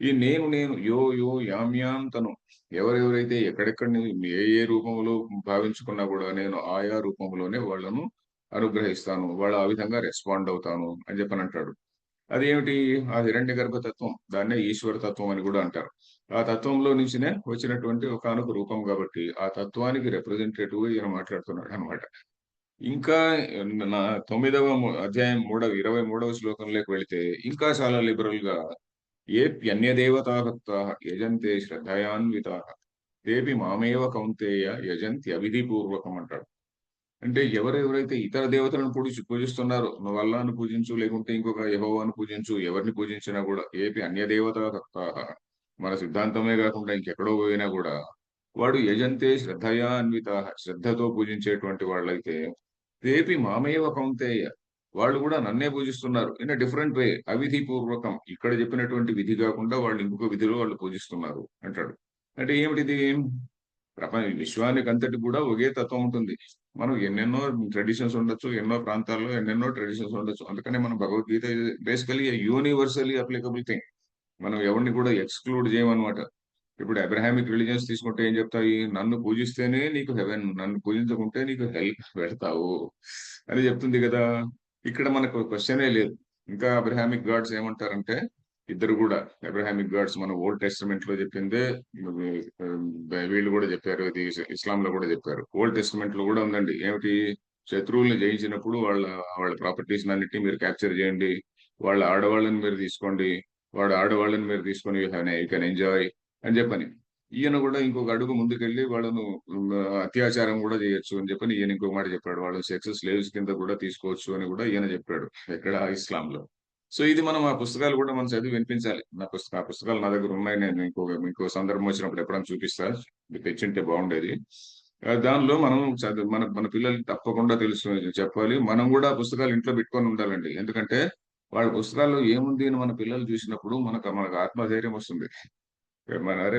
ఈ నేను నేను యో యో యామ్యాం తను, ఎవరెవరైతే ఎక్కడెక్కడ ఏ ఏ రూపంలో భావించుకున్నా కూడా నేను ఆయా రూపంలోనే వాళ్ళను అనుగ్రహిస్తాను, వాళ్ళు ఆ విధంగా రెస్పాండ్ అవుతాను అని చెప్పని అంటాడు. అదేమిటి? ఆ హిరణ్య గర్భతత్వం, దాన్నే ఈశ్వర తత్వం అని కూడా అంటారు. ఆ తత్వంలో నుంచినే వచ్చినటువంటి ఒకానొక రూపం కాబట్టి ఆ తత్వానికి రిప్రజెంటేటివ్ గా ఈయన మాట్లాడుతున్నాడు అనమాట. ఇంకా నా 9వ అధ్యాయం 23వ శ్లోకంలోకి వెళితే ఇంకా చాలా లిబరల్ గా ఏప్యన్యదేవతా భక్తాః యజంతే శ్రద్ధయాన్వితాః తేపి మామేవ కౌంతేయ యజంతి అవిధిపూర్వకం అంటాడు. అంటే ఎవరెవరైతే ఇతర దేవతలను పూజిస్తున్నారో, నువ్వు అల్లాహ్‌ను పూజించు, లేకుంటే ఇంకొక యెహోవాను పూజించు, ఎవరిని పూజించినా కూడా ఏపి అన్యదేవతా భక్తాః, మన సిద్ధాంతమే కాకుండా ఇంకెక్కడో పోయినా కూడా వాడు యజంతే శ్రద్ధయా అన్వితాః, శ్రద్ధతో పూజించేటువంటి వాళ్ళైతే తేపి మామేవ కౌంతేయ, వాళ్ళు కూడా నన్నే పూజిస్తున్నారు ఇన్ డిఫరెంట్ వే, అవిధి పూర్వకం. ఇక్కడ చెప్పినటువంటి విధి కాకుండా వాళ్ళు ఇంకొక విధిలో వాళ్ళు పూజిస్తున్నారు అంటాడు. అంటే ఏమిటిది? విశ్వానికి అంతటి కూడా ఒకే తత్వం ఉంటుంది. మనం ఎన్నెన్నో ట్రెడిషన్స్ ఉండొచ్చు, ఎన్నో ప్రాంతాల్లో ఎన్నెన్నో ట్రెడిషన్స్ ఉండొచ్చు. అందుకనే మనం Bhagavad Gita basically universally applicable thing. మనం ఎవరిని కూడా ఎక్స్క్లూడ్ చేయమన్నమాట. ఇప్పుడు అబ్రహామిక్ రిలీజియన్స్ తీసుకుంటే ఏం చెప్తాయి? నన్ను పూజిస్తేనే నీకు హెవెన్, నన్ను పూజించకుంటే నీకు హెల్ పెడతావు అని చెప్తుంది కదా. ఇక్కడ మనకు క్వశ్చనే లేదు. ఇంకా అబ్రహామిక్ గాడ్స్ ఏమంటారంటే, ఇద్దరు కూడా అబ్రహామిక్ గాడ్స్ మన ఓల్డ్ టెస్టమెంట్ లో చెప్పిందే వీళ్ళు కూడా చెప్పారు, ఇది ఇస్లాం లో కూడా చెప్పారు. ఓల్డ్ టెస్టమెంట్ లో కూడా ఉందండి. ఏమిటి? శత్రువుల్ని జయించినప్పుడు వాళ్ళ వాళ్ళ ప్రాపర్టీస్ అన్నిటిని మీరు క్యాప్చర్ చేయండి, వాళ్ళ ఆడవాళ్ళని మీరు తీసుకోండి, వాడు ఆడవాళ్ళని మీరు తీసుకొని యూ కెన్ ఎంజాయ్ అని చెప్పని. ఈయన కూడా ఇంకొక అడుగు ముందుకెళ్ళి వాళ్ళను అత్యాచారం కూడా చేయొచ్చు అని చెప్పని ఈయన ఇంకొక మాట చెప్పాడు. వాళ్ళు సెక్స్ స్లేవ్స్ కింద కూడా తీసుకోవచ్చు అని కూడా ఈయన చెప్పాడు ఎక్కడ? ఇస్లాంలో. సో ఇది మనం ఆ పుస్తకాలు కూడా మనం చదివి వినిపించాలి. ఆ పుస్తకాలు నా దగ్గర ఉన్నాయి. నేను ఇంకో సందర్భం వచ్చినప్పుడు ఎప్పుడైనా చూపిస్తా. మీకు తెచ్చింటే బాగుండేది. దానిలో మనం చదువు మన మన పిల్లలకి తప్పకుండా తెలుసు చెప్పాలి. మనం కూడా ఆ పుస్తకాలు ఇంట్లో పెట్టుకొని ఉండాలండి. ఎందుకంటే వాళ్ళ పుస్తకాల్లో ఏముంది అని మన పిల్లలు చూసినప్పుడు మనకు మనకు ఆత్మధైర్యం వస్తుంది.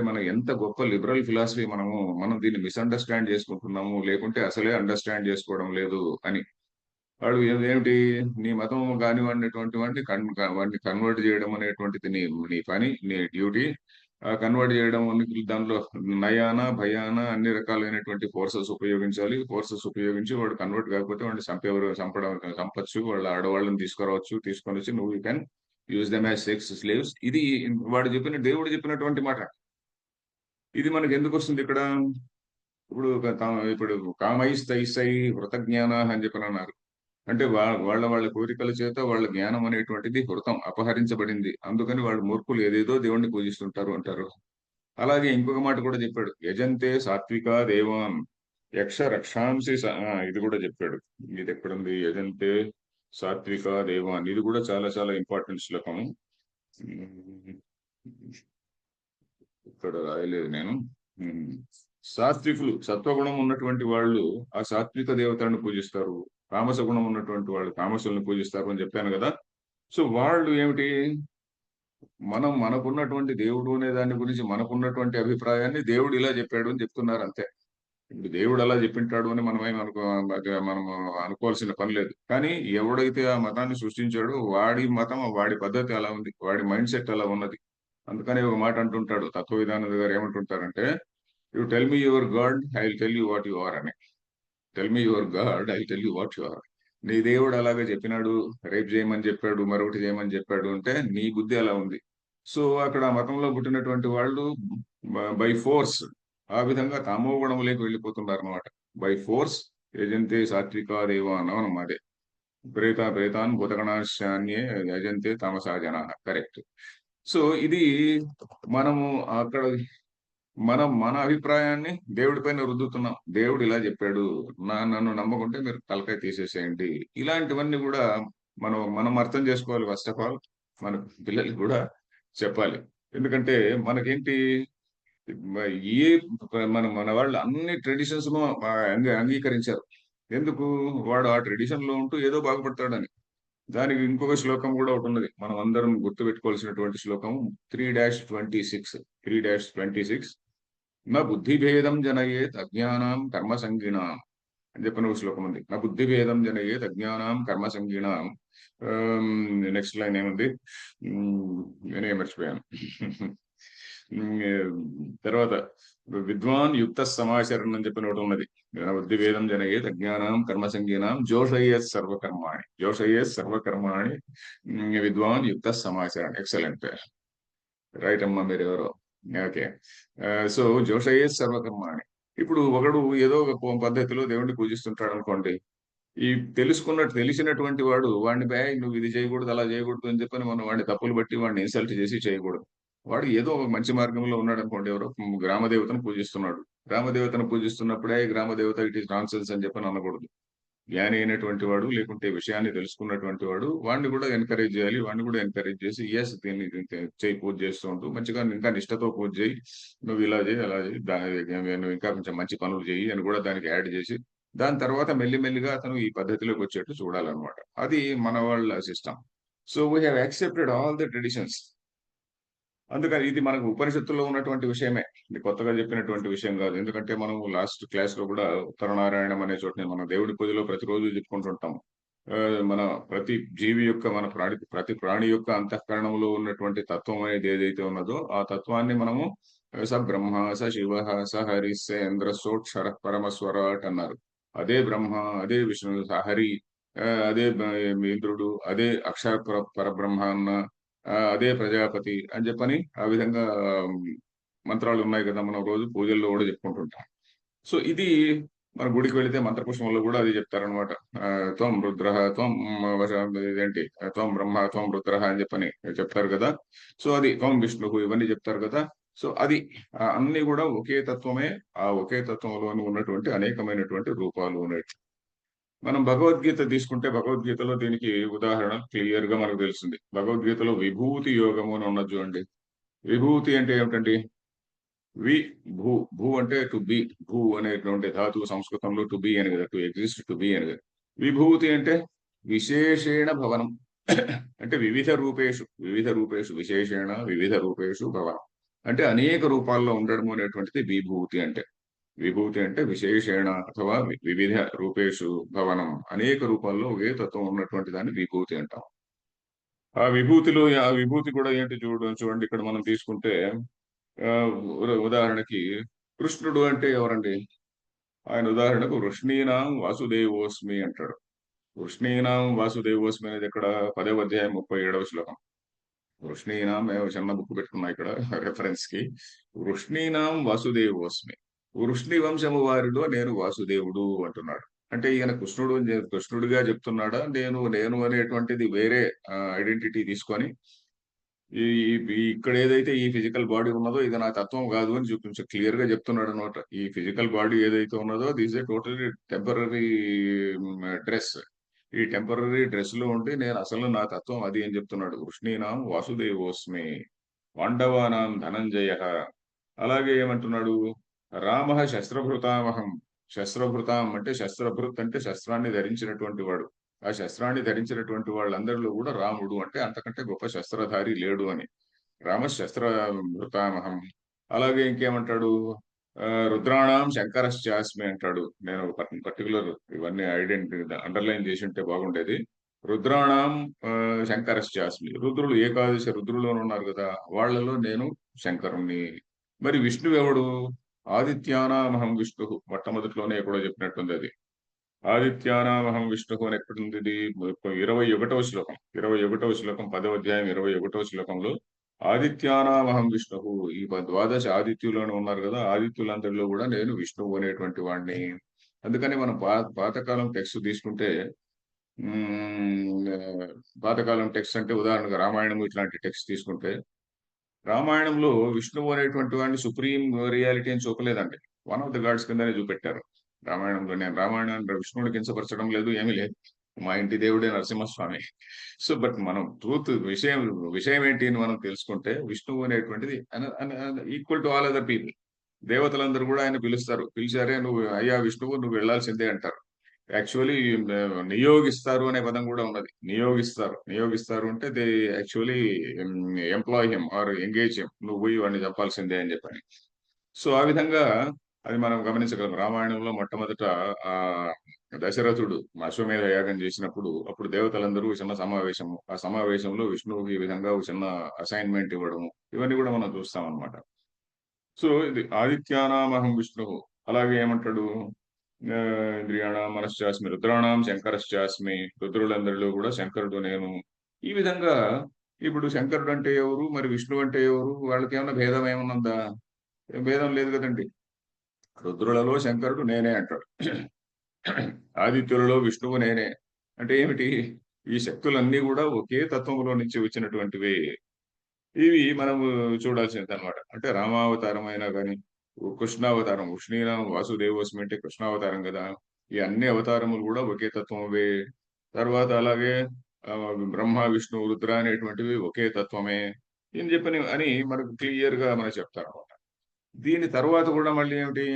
మనం ఎంత గొప్ప లిబరల్ ఫిలాసఫీ మనం దీన్ని మిస్అండర్స్టాండ్ చేసుకుంటున్నాము, లేకుంటే అసలే అండర్స్టాండ్ చేసుకోవడం లేదు అని. వాడు ఏమిటి? నీ మతం కానివ్వనటువంటి వాడిని కన్వర్ట్ చేయడం అనేటువంటిది నీ నీ పని, నీ డ్యూటీ. కన్వర్ట్ చేయడం దానిలో నయాన భయాన అన్ని రకాలైనటువంటి ఫోర్సెస్ ఉపయోగించాలి. ఫోర్సెస్ ఉపయోగించి వాడు కన్వర్ట్ కాకపోతే వాడిని చంపచ్చు, వాళ్ళ ఆడవాళ్ళని తీసుకురావచ్చు, తీసుకొని వచ్చి నువ్వు you can use them as sex slaves. ఇది దేవుడు చెప్పినటువంటి మాట. ఇది మనకి ఎందుకు వస్తుంది ఇక్కడ? ఇప్పుడు కామైస్తైసై వృతజ్ఞాన అని చెప్పని అన్నారు. అంటే వాళ్ళ వాళ్ళ కోరికల చేత వాళ్ళ జ్ఞానం అనేటువంటిది అపహరించబడింది. అందుకని వాళ్ళు మూర్ఖులు ఏదేదో దేవుణ్ణి పూజిస్తుంటారు అంటారు. అలాగే ఇంకొక మాట కూడా చెప్పాడు, యజంతే సాత్విక దేవాన్ యక్ష రక్షాంసి ఇది కూడా చెప్పాడు. ఇది ఎక్కడుంది? యజంతే సాత్విక దేవాన్, ఇది కూడా చాలా చాలా ఇంపార్టెంట్ శ్లోకం. ఇక్కడ రాయలేదు నేను. ఉమ్. సాత్వికులు, సత్వగుణం ఉన్నటువంటి వాళ్ళు ఆ సాత్విక దేవతలను పూజిస్తారు. తామస గుణం ఉన్నటువంటి వాళ్ళు తామసులను పూజిస్తారు అని చెప్పాను కదా. సో వాళ్ళు ఏమిటి? మనకున్నటువంటి దేవుడు అనే దాని గురించి మనకున్నటువంటి అభిప్రాయాన్ని దేవుడు ఇలా చెప్పాడు అని చెప్తున్నారు అంతే. ఇప్పుడు దేవుడు అలా చెప్పింటాడు అని మనం అనుకోవాల్సిన పని లేదు. కానీ ఎవడైతే ఆ మతాన్ని సృష్టించాడో వాడి మతం, వాడి పద్ధతి అలా ఉంది, వాడి మైండ్ సెట్ అలా ఉన్నది. అందుకని ఒక మాట అంటుంటాడు తత్వవిధానంద గారు. ఏమంటుంటారంటే, you tell me your God, I will tell you what you are అని. Tell me your God, I tell you what you are. నీ దేవుడు అలాగే చెప్పినాడు, రేపు చేయమని చెప్పాడు, మరొకటి చేయమని చెప్పాడు అంటే నీ బుద్ధి అలా ఉంది. సో అక్కడ ఆ మతంలో పుట్టినటువంటి వాళ్ళు బై ఫోర్స్ ఆ విధంగా తమో గుణములోకి వెళ్ళిపోతున్నారు అనమాట. బై ఫోర్స్ యజంతే సాత్విక దేవానం అదే ప్రేతాన్ భూతగణాశాన్యే యజంతే తమసా జనా. కరెక్ట్. సో ఇది మనము అక్కడ మన అభిప్రాయాన్ని దేవుడి పైన రుద్దుతున్నాం. దేవుడు ఇలా చెప్పాడు, నన్ను నమ్మకుంటే మీరు తలకాయ తీసేసేయండి. ఇలాంటివన్నీ కూడా మనం అర్థం చేసుకోవాలి. ఫస్ట్ ఆఫ్ ఆల్ మన పిల్లలకి కూడా చెప్పాలి. ఎందుకంటే మనకేంటి, ఏ మన మన వాళ్ళు అన్ని ట్రెడిషన్స్ ను అంగీకరించారు. ఎందుకు? వాడు ఆ ట్రెడిషన్ లో ఉంటూ ఏదో బాగుపడతాడని. దానికి ఇంకొక శ్లోకం కూడా ఒకటి ఉన్నది, మనం అందరం గుర్తు పెట్టుకోవాల్సినటువంటి శ్లోకం 3-26. 3-26 నా బుద్ధిభేదం జనయేత్ అజ్ఞానాం కర్మ సంగిణాం అని చెప్పిన ఒక శ్లోకం ఉంది. నా బుద్ధిభేదం జనయేత్ అజ్ఞానాం కర్మ సంగిణాం. నెక్స్ట్ లైన్ ఏముంది? నేనే మర్చిపోయాను. తర్వాత విద్వాన్ యుక్త సమాచరణ అని చెప్పిన ఒకటి ఉన్నది. నా బుద్ధిభేదం జనయేత్ అజ్ఞానాం కర్మ సంగిణాం జోషయేత్ సర్వకర్మాణి విద్వాన్ యుక్త సమాచరణ. ఎక్సలెంట్. రైట్ అమ్మా, మీరు ఎవరో. ఓకే. సో జోషయే సర్వకర్మాణి. ఇప్పుడు ఒకడు ఏదో ఒక పద్ధతిలో దేవుణ్ణి పూజిస్తుంటాడు అనుకోండి. ఈ తెలిసినటువంటి వాడు వాడిని నువ్వు ఇది చేయకూడదు, అలా చేయకూడదు అని చెప్పని మనం వాడిని తప్పులు బట్టి వాడిని ఇన్సల్ట్ చేసి చేయకూడదు. వాడు ఏదో ఒక మంచి మార్గంలో ఉన్నాడు అనుకోండి, ఎవరో గ్రామ దేవతను పూజిస్తున్నాడు. గ్రామ దేవతను పూజిస్తున్నప్పుడే గ్రామ దేవత ఇట్ ఈస్ నాన్సెన్స్ అని చెప్పని అనకూడదు. జ్ఞాని అయినటువంటి వాడు, లేకుంటే విషయాన్ని తెలుసుకున్నటువంటి వాడు, వాడిని కూడా ఎంకరేజ్ చేయాలి. వాడిని కూడా ఎంకరేజ్ చేసి ఎస్ దీన్ని చేయి, పూజ చేస్తూ ఉంటూ మంచిగా ఇంకా నిష్టతో పూజ చేయి, నువ్వు ఇలా చేయి, అలా చేయి, నువ్వు ఇంకా కొంచెం మంచి పనులు చేయి అని కూడా దానికి యాడ్ చేసి, దాని తర్వాత మెల్లిమెల్లిగా అతను ఈ పద్ధతిలోకి వచ్చేట్టు చూడాలన్నమాట. అది మన వాళ్ళ system. So we have accepted all the traditions. అందుకని ఇది మనకు ఉపనిషత్తుల్లో ఉన్నటువంటి విషయమే. ఇది కొత్తగా చెప్పినటువంటి విషయం కాదు. ఎందుకంటే మనం లాస్ట్ క్లాస్ లో కూడా ఉత్తరనారాయణం అనే చోటని మన దేవుడి పూజలో ప్రతిరోజు చెప్పుకుంటుంటాం. మన ప్రతి జీవి యొక్క ప్రతి ప్రాణి యొక్క అంతఃకరణంలో ఉన్నటువంటి తత్వం అనేది ఏదైతే ఉన్నదో ఆ తత్వాన్ని మనము స బ్రహ్మ స శివ స హరి సేంద్ర సోక్షర పరమస్వరాట్ అన్నారు. అదే బ్రహ్మ, అదే విష్ణు, హరి, అదే ఇంద్రుడు, అదే అక్షర పరబ్రహ్మ అన్న, అదే ప్రజాపతి అని చెప్పని ఆ విధంగా మంత్రాలు ఉన్నాయి కదా, మనం రోజు పూజల్లో కూడా చెప్పుకుంటుంటాం. సో ఇది మన గుడికి వెళితే మంత్రపుష్పంలో కూడా అది చెప్తారనమాట. త్వం రుద్ర, త్వం ఇదేంటి, త్వం బ్రహ్మ, త్వం రుద్ర అని చెప్పని చెప్తారు కదా. సో అది త్వం విష్ణు, ఇవన్నీ చెప్తారు కదా. సో అది అన్ని కూడా ఒకే తత్వమే. ఆ ఒకే తత్వంలోని ఉన్నటువంటి అనేకమైనటువంటి రూపాలు ఉన్నాయి. మనం భగవద్గీత తీసుకుంటే భగవద్గీతలో దీనికి ఉదాహరణ క్లియర్ గా మనకు తెలుస్తుంది. భగవద్గీతలో విభూతి యోగము అని ఉన్నది చూడండి. విభూతి అంటే ఏమిటండి? వి భూ, భూ అంటే టు బి. భూ అనేటువంటి ధాతువు సంస్కృతంలో టు బి అని కదా, టు ఎగ్జిస్ట్, టు బి అని కదా. విభూతి అంటే విశేషేణ భవనం. అంటే వివిధ రూపేషు విశేషేణ వివిధ రూపేషు భవనం. అంటే అనేక రూపాల్లో ఉండడము అనేటువంటిది విభూతి అంటే. విభూతి అంటే విశేషేణ అథవా వివిధ రూపేషు భవనం. అనేక రూపాల్లో ఒకే తత్వం ఉన్నటువంటి దాన్ని విభూతి అంటాం. ఆ విభూతి కూడా ఏంటి చూడండి ఇక్కడ మనం తీసుకుంటే, ఆ ఉదాహరణకి కృష్ణుడు అంటే ఎవరండి? ఆయన ఉదాహరణకు వృష్ణీనాం వాసుదేవోస్మి అంటాడు. వృష్ణీనాం వాసుదేవోస్మి అనేది ఇక్కడ 10వ అధ్యాయం 37వ శ్లోకం. వృష్ణీనాం, చిన్న బుక్ పెట్టుకున్నా ఇక్కడ రెఫరెన్స్ కి. వృష్ణీనాం వాసుదేవోస్మి, వృష్ణి వంశము వారిలో నేను వాసుదేవుడు అంటున్నాడు. అంటే ఈయన కృష్ణుడిగా చెప్తున్నాడా, నేను నేను అనేటువంటిది వేరే ఐడెంటిటీ తీసుకొని ఇక్కడ ఏదైతే ఈ ఫిజికల్ బాడీ ఉన్నదో ఇది నా తత్వం కాదు అని కొంచెం క్లియర్ గా చెప్తున్నాడు అనమాట. ఈ ఫిజికల్ బాడీ ఏదైతే ఉన్నదో this A totally temporary dress. ఈ టెంపరీ డ్రెస్ లో ఉండి నేను అసలు నా తత్వం అది అని చెప్తున్నాడు. వృష్ణీనాం వాసుదేవోస్మి, పాండవానాం ధనంజయ. అలాగే ఏమంటున్నాడు? రామ శస్త్రభృతామహం. శస్త్రభృతాం అంటే శస్త్రభృత్ అంటే శస్త్రాన్ని ధరించినటువంటి వాడు. ఆ శస్త్రాన్ని ధరించినటువంటి వాళ్ళందరిలో కూడా రాముడు అంటే అంతకంటే గొప్ప శస్త్రధారి లేడు అని. రామ శస్త్రభృతామహం. అలాగే ఇంకేమంటాడు? రుద్రాణం శంకరశ్చాస్మి అంటాడు. నేను పర్టికులర్ ఇవన్నీ అండర్లైన్ చేసి ఉంటే బాగుండేది. రుద్రాణం శంకరశ్చాస్మి. రుద్రులు ఏకాదశి రుద్రులు ఉన్నారు కదా, వాళ్ళలో నేను శంకరుణ్ణి. మరి విష్ణువు ఎవడు? ఆదిత్యానామహం విష్ణు. మొట్టమొదటిలోనే ఎక్కడో చెప్పినట్టుంది అది. ఆదిత్యానామహం విష్ణు అని ఎక్కడుంది ఇది? 21వ శ్లోకం. 21వ శ్లోకం 10వ అధ్యాయం 21వ శ్లోకంలో ఆదిత్యానామహం విష్ణు. ఈ 12 ఆదిత్యులను ఉన్నారు కదా, ఆదిత్యులందరిలో కూడా నేను విష్ణువు అనేటువంటి వాడిని. అందుకని మనం పాతకాలం టెక్స్ట్ తీసుకుంటే, పాతకాలం టెక్స్ట్ అంటే ఉదాహరణగా రామాయణం ఇట్లాంటి టెక్స్ట్ తీసుకుంటే, రామాయణంలో విష్ణువు అనేటువంటి వాడిని సుప్రీం రియాలిటీ అని చూపలేదండి. వన్ ఆఫ్ ద గాడ్స్ కిందనే చూపెట్టారు రామాయణంలో. నేను రామాయణాన్ని విష్ణువుని కించపరచడం లేదు, ఏమీ లేదు. మా ఇంటి దేవుడే నరసింహస్వామి. సో బట్ మనం విషయం ఏంటి అని మనం తెలుసుకుంటే, విష్ణువు అనేటువంటిది equal to all other people. దేవతలందరూ కూడా ఆయన పిలిచారే నువ్వు అయ్యా విష్ణువు నువ్వు వెళ్లాల్సిందే అంటారు. యాక్చువల్లీ నియోగిస్తారు అనే పదం కూడా ఉన్నది. నియోగిస్తారు అంటే they actually employ him or engage him. నువ్వు పోయి వాడిని చెప్పాల్సిందే అని చెప్పని. సో ఆ విధంగా అది మనం గమనించగలం. రామాయణంలో మొట్టమొదట ఆ దశరథుడు అశ్వమేధ యాగం చేసినప్పుడు అప్పుడు దేవతలందరూ చిన్న సమావేశము. ఆ సమావేశంలో విష్ణువుకి ఈ విధంగా ఒక చిన్న అసైన్మెంట్ ఇవ్వడం, ఇవన్నీ కూడా మనం చూస్తాం అనమాట. సో ఇది ఆదిత్యానామహం విష్ణు. అలాగే ఏమంటాడు? ఇంద్రియాణం మనశ్చాస్మి రుద్రాణం శంకరశ్చాస్మి. రుద్రులందరిలో కూడా శంకరుడు నేను. ఈ విధంగా ఇప్పుడు శంకరుడు అంటే ఎవరు, మరి విష్ణువు అంటే ఎవరు? వాళ్ళకి ఏమైనా భేదం ఏమన్నా? భేదం లేదు కదండి. రుద్రులలో శంకరుడు నేనే అంటాడు. ఆదిత్యులలో విష్ణువు నేనే. అంటే ఏమిటి? ఈ శక్తులన్నీ కూడా ఒకే తత్వంలో నుంచి వచ్చినటువంటివే. ఇవి మనము చూడాల్సిందనమాట. అంటే రామావతారం అయినా గాని, కృష్ణావతారం, కృష్ణీనామ వాసుదేవోస్మి అంటే కృష్ణావతారం గదా! ఈ అన్ని అవతారములు గూడా ఒకే తత్వమే. తర్వాత అలాగే బ్రహ్మ, విష్ణు, రుద్ర అనేటువంటివి ఒకే తత్వమే. అని చెప్పని అని మనకు క్లియర్‌గా మనకు చెప్తారనమాట. దీని తర్వాత గూడా మళ్ళీ ఏమిటి?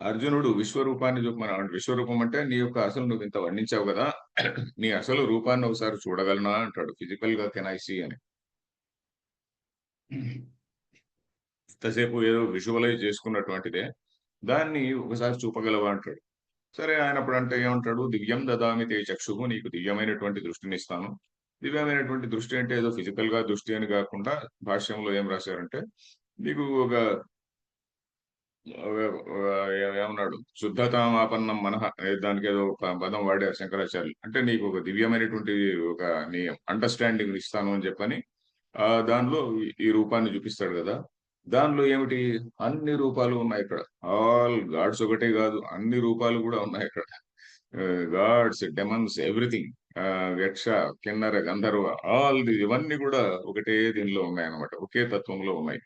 అర్జునుడు విశ్వరూపాన్ని చూపమన్నాడు. విశ్వరూపం అంటే నీ యొక్క అసలు నువ్వింత వర్ణించావు గదా! నీ అసలు రూపాన్ని ఒకసారి చూడగలనా అంటాడు. ఫిజికల్‌గా కెన్ ఐ సీ అని. ఇంతసేపు ఏదో విజువలైజ్ చేసుకున్నటువంటిదే. దాన్ని ఒకసారి చూపగలవా అంటాడు. సరే ఆయన అప్పుడంటే ఏమంటాడు? దివ్యం దదామి తే చక్షుః నీకు దివ్యమైనటువంటి దృష్టినిస్తాను. దివ్యమైనటువంటి దృష్టి అంటే ఏదో ఫిజికల్‌గా దృష్టి అని గాకుండా భాష్యంలో ఏం రాశారంటే, నీకు ఒక ఏమన్నాడు? శుద్ధతామాపన్నం మనః దానికేదో ఒక పదం వాడారు శంకరాచార్యులు. అంటే నీకు ఒక దివ్యమైనటువంటి ఒక నీ అండర్‌స్టాండింగ్ ఇస్తాను అని చెప్పని దానిలో ఈ రూపాన్ని చూపిస్తాడు గదా! దానిలో ఏమిటి? అన్ని రూపాలు ఉన్నాయిక్కడ. ఆల్ గాడ్స్ ఒకటే గాదు. అన్ని రూపాలు గూడా ఉన్నాయిక్కడ. God's, demons everything. యక్ష, కిన్నర, గంధర్వ ఇవన్నీ గూడా ఒకటే దీనిలో ఉన్నాయన్నమాట. ఒకే తత్వంలో ఉన్నాయి.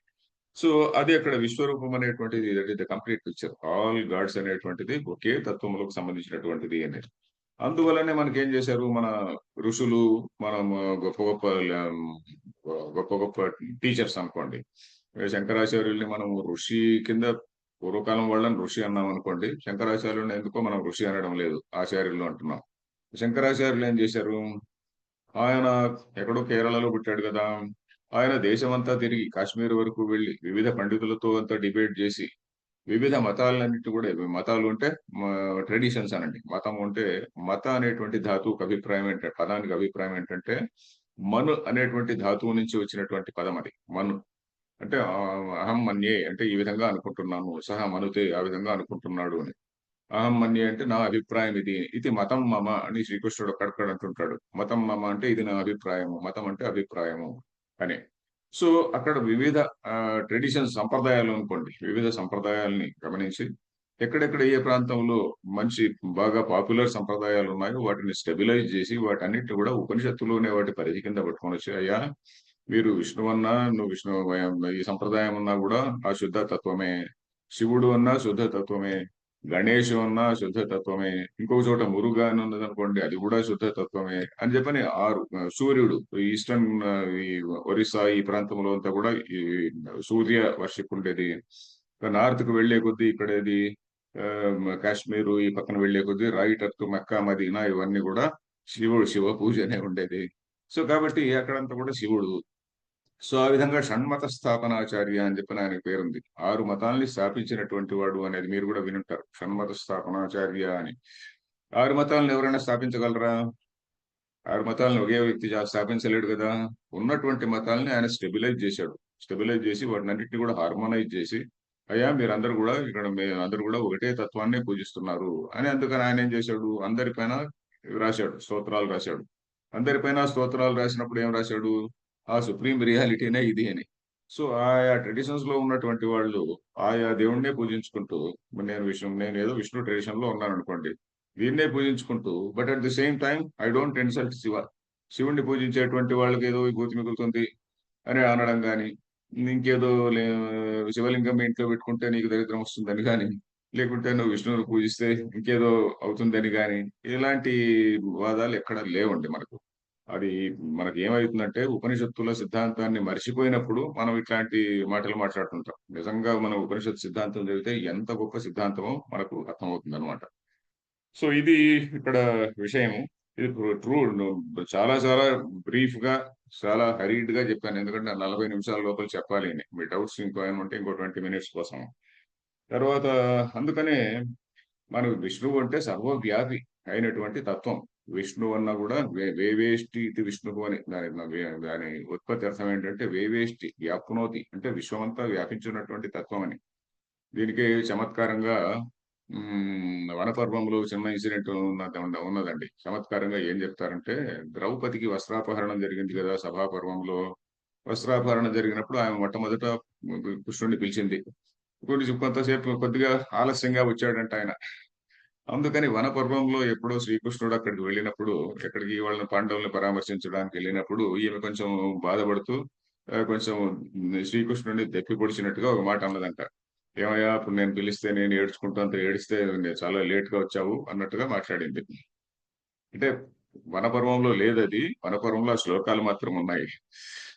సో, అది అక్కడ విశ్వరూపం అనేటువంటిది that is the complete picture. All gods అనేటువంటిది ఒకే తత్వములకు సంబంధించినటువంటిది అనేది. అందువల్లనే మనకేం చేశారు మన ఋషులు, మనం గొప్ప గొప్ప గొప్ప గొప్ప టీచర్స్ అనుకోండి. శంకరాచార్యుల్ని మనం ఋషి కింద పూర్వకాలం వాళ్ళని ఋషి అన్నామనుకోండి. శంకరాచార్యులని ఎందుకో మనం ఋషి అనడం లేదు. ఆచార్యులు అంటున్నాం. శంకరాచార్యులు ఏం చేశారు? ఆయన ఎక్కడో కేరళలో పుట్టాడు గదా! ఆయన దేశమంతా తిరిగి కాశ్మీర్ వరకు వెళ్లి వివిధ పండితులతో అంతా డిబేట్ చేసి, వివిధ మతాలన్నిటిని కూడా మతాలు అంటే ట్రెడిషన్స్ అనండి. మతం అంటే మత అనేటువంటి ధాతువుకి అభిప్రాయం పదానికి అభిప్రాయం ఏంటంటే, మను అనేటువంటి ధాతువు నుంచి వచ్చినటువంటి పదం అది. మను. అంటే అహం మన్యే అంటే ఈ విధంగా అనుకుంటున్నాను. సహ మనుతే ఆ విధంగా అనుకుంటున్నాడు అని. అహం మన్యే అంటే నా అభిప్రాయం ఇది. ఇది మతం మమ అని శ్రీకృష్ణుడు అక్కడక్కడ అంటుంటాడు. మతం మమ అంటే ఇది నా అభిప్రాయము. మతం అంటే అభిప్రాయము అని. సో, అక్కడ వివిధ ట్రెడిషన్స్ సంప్రదాయాలు అనుకోండి. వివిధ సంప్రదాయాల్ని గమనించి ఎక్కడెక్కడ ఏ ప్రాంతంలో మంచి బాగా పాపులర్ సంప్రదాయాలున్నాయో వాటిని స్టెబిలైజ్ జేసి వాటన్నిటిని గూడా ఉపనిషత్తులోనే వాటి పరిధి కింద పట్టుకొనొచ్చి, అయ్యా! మీరు విష్ణువన్నా, నువ్వు ఈ సంప్రదాయం అన్నా గూడా ఆ శుద్ధ తత్వమే. శివుడు అన్నా శుద్ధ తత్వమే. గణేషు అన్నా శుద్ధ తత్వమే. ఇంకొక చోట మురుగా అని ఉన్నదనుకోండి అది గూడా శుద్ధ తత్వమే. అని చెప్పని 6 సూర్యుడు ఈస్టర్న్ ఈ ఒరిస్సా ఈ ప్రాంతంలో అంతా గూడా ఈ సూర్య వర్షిప్ ఉండేది. నార్త్‌కి వెళ్ళే కొద్దీ ఇక్కడేది కాశ్మీరు ఈ పక్కన వెళ్ళే కొద్దీ రైట్ అప్ టు మక్కా, మదీనా ఇవన్నీ గూడా శివ పూజనే ఉండేది. సో, కాబట్టి అక్కడంతా కూడా శివుడు. సో, ఆ విధంగా షణ్మత స్థాపనాచార్య అని చెప్పని ఆయనకి పేరుంది. 6 మతాల్ని స్థాపించినటువంటి వాడు అనేది మీరు గూడా వినుంటారు. షణ్మత స్థాపనాచార్య అని. 6 మతాలను ఎవరైనా స్థాపించగలరా? 6 మతాలను ఒకే వ్యక్తి స్థాపించలేడు గదా! ఉన్నటువంటి మతాల్ని ఆయన స్టెబిలైజ్ జేశాడు. స్టెబిలైజ్ జేసి వాటినన్నిటిని గూడా హార్మోనైజ్ జేసి, అయ్యా! మీరందరూ గూడా ఇక్కడ అందరూ గూడా ఒకటే తత్వాన్నే పూజిస్తున్నారు అని అందుకని ఆయనేం జేశాడు? అందరి పైన రాశాడు. స్తోత్రాలు రాశాడు. అందరి పైన స్తోత్రాలు రాసినప్పుడు ఏం రాశాడు? ఆ సుప్రీం రియాలిటీనే ఇది అని. సో, ఆయా ట్రెడిషన్స్‌లో ఉన్నటువంటి వాళ్ళు ఆయా దేవుడినే పూజించుకుంటూ నేనేదో విష్ణు ట్రెడిషన్‌లో ఉన్నాననుకోండి. వీడినే పూజించుకుంటూ but at the same time I don't insult Shiva. శివుడిని పూజించేటువంటి వాళ్ళకేదో విభూతి మిగులుతుంది అని అనడం గాని, ఇంకేదో శివలింగం మీ ఇంట్లో పెట్టుకుంటే నీకు దరిద్రం వస్తుందని గాని, లేకుంటే నువ్వు విష్ణువుని పూజిస్తే ఇంకేదో అవుతుందని గాని, ఇలాంటి వాదాలు ఎక్కడ లేవండి మనకు. అది మనకేమైతుందంటే ఉపనిషత్తుల సిద్ధాంతాన్ని మర్చిపోయినప్పుడు మనం ఇట్లాంటి మాటలు మాట్లాడుతుంటాం. నిజంగా మనం ఉపనిషత్తు సిద్ధాంతం చదివితే ఎంత గొప్ప సిద్ధాంతమో మనకు అర్థమవుతుందనమాట. సో, ఇది ఇక్కడ విషయము. ఇది ట్రూ చాలా చాలా బ్రీఫ్‌గా, చాలా హరీడ్‌గా చెప్పాను. ఎందుకంటే 40 నిమిషాల లోపల చెప్పాలి అని. మీ డౌట్స్ ఇంకో ఏమైనా ఉంటే ఇంకో 20 మినిట్స్ కోసం. తర్వాత అందుకనే మనకు విష్ణువు అంటే సర్వవ్యాపి అయినటువంటి తత్వం. విష్ణువు అన్నా గూడా వేవేష్టి ఇతి విష్ణువు అని దాని ఉత్పత్తి అర్థం ఏంటంటే వేవేష్టి వ్యాప్నోతి అంటే విశ్వమంతా వ్యాపించున్నటువంటి తత్వం అని. దీనికి చమత్కారంగా వనపర్వంలో చిన్న ఇన్సిడెంట్ ఉన్నదండి. చమత్కారంగా ఏం చెప్తారంటే, ద్రౌపదికి వస్త్రాపహరణం జరిగింది గదా! సభాపర్వంలో. వస్త్రాపహరణం జరిగినప్పుడు ఆమె మొట్టమొదట కృష్ణుడిని పిలిచింది. కొంతసేపు కొద్దిగా ఆలస్యంగా వచ్చాడంట ఆయన. అందుకని వనపర్వంలో ఎప్పుడో శ్రీకృష్ణుడు అక్కడికి వెళ్ళినప్పుడు, ఎక్కడికి వాళ్ళని పాండవుల్ని పరామర్శించడానికి వెళ్ళినప్పుడు ఈమె కొంచెం బాధపడుతూ కొంచెం శ్రీకృష్ణుడిని దెప్పి పొడిచినట్టుగా ఒక మాట అన్నదంట. ఏమయ్యా ఇప్పుడు నేను పిలిస్తే నేను ఏడ్చుకుంటూ అంత ఏడిస్తే చాలా లేట్ గా వచ్చావు అన్నట్టుగా మాట్లాడింది. అంటే వనపర్వంలో లేదది. వనపర్వంలో ఆ శ్లోకాలు మాత్రం ఉన్నాయి.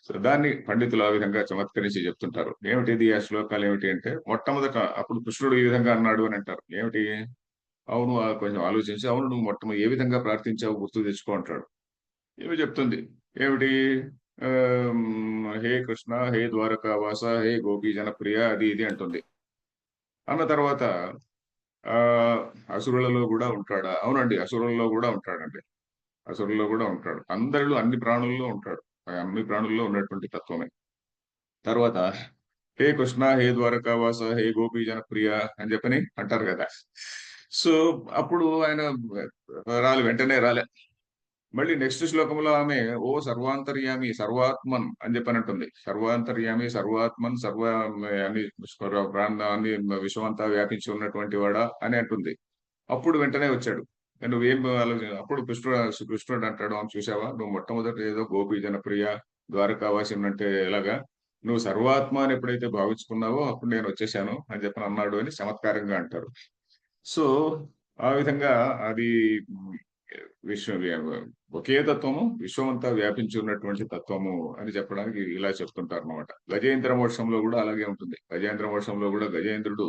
సో దాన్ని పండితులు ఆ విధంగా చమత్కరించి చెప్తుంటారు. ఏమిటిది ఆ శ్లోకాలు ఏమిటి అంటే మొట్టమొదట అప్పుడు కృష్ణుడు ఈ విధంగా అన్నాడు అని అంటారు. ఏమిటి? అవును కొంచెం ఆలోచించి అవును నువ్వు మొట్టమొదటి ఏ విధంగా ప్రార్థించావు గుర్తు తెచ్చుకో అంటాడు. ఏమి చెప్తుంది? ఏమిటి? హే కృష్ణ, హే ద్వారకావాస, హే గోపీ జనప్రియ అది ఇది అంటుంది. అన్న తర్వాత ఆ అసురులలో కూడా ఉంటాడా? అవునండి, అసురులలో కూడా ఉంటాడండి. అసురుల్లో కూడా ఉంటాడు. అందరిలో అన్ని ప్రాణుల్లో ఉంటాడు. ఆ అన్ని ప్రాణుల్లో ఉన్నటువంటి తత్వమే. తర్వాత హే కృష్ణ, హే ద్వారకావాస, హే గోపీ జనప్రియ అని చెప్పని అంటారు కదా. సో అప్పుడు ఆయన వెంటనే రాలే. మళ్ళీ నెక్స్ట్ శ్లోకంలో ఆమె ఓ సర్వాంతర్యామి సర్వాత్మన్ అని చెప్పనంటుంది. సర్వాంతర్యామి సర్వాత్మన్ సర్వ అన్ని ప్రాణాన్ని విశ్వమంతా వ్యాపించి ఉన్నటువంటి వాడా అని అంటుంది. అప్పుడు వెంటనే వచ్చాడు. నువ్వేం అప్పుడు కృష్ణుడు అంటాడు, అవును చూసావా నువ్వు మొట్టమొదట ఏదో గోపీ జనప్రియ ద్వారకావాసి అంటే ఎలాగా నువ్వు సర్వాత్మ అని ఎప్పుడైతే భావించుకున్నావో అప్పుడు నేను వచ్చేసాను అని చెప్పని అన్నాడు అని చమత్కారంగా అంటారు. సో ఆ విధంగా అది విశ్వ ఒకే తత్వము విశ్వమంతా వ్యాపించి ఉన్నటువంటి తత్వము అని చెప్పడానికి ఇలా చెప్తుంటారు అనమాట. గజేంద్ర మోక్షంలో కూడా అలాగే ఉంటుంది. గజేంద్ర మోక్షంలో కూడా గజేంద్రుడు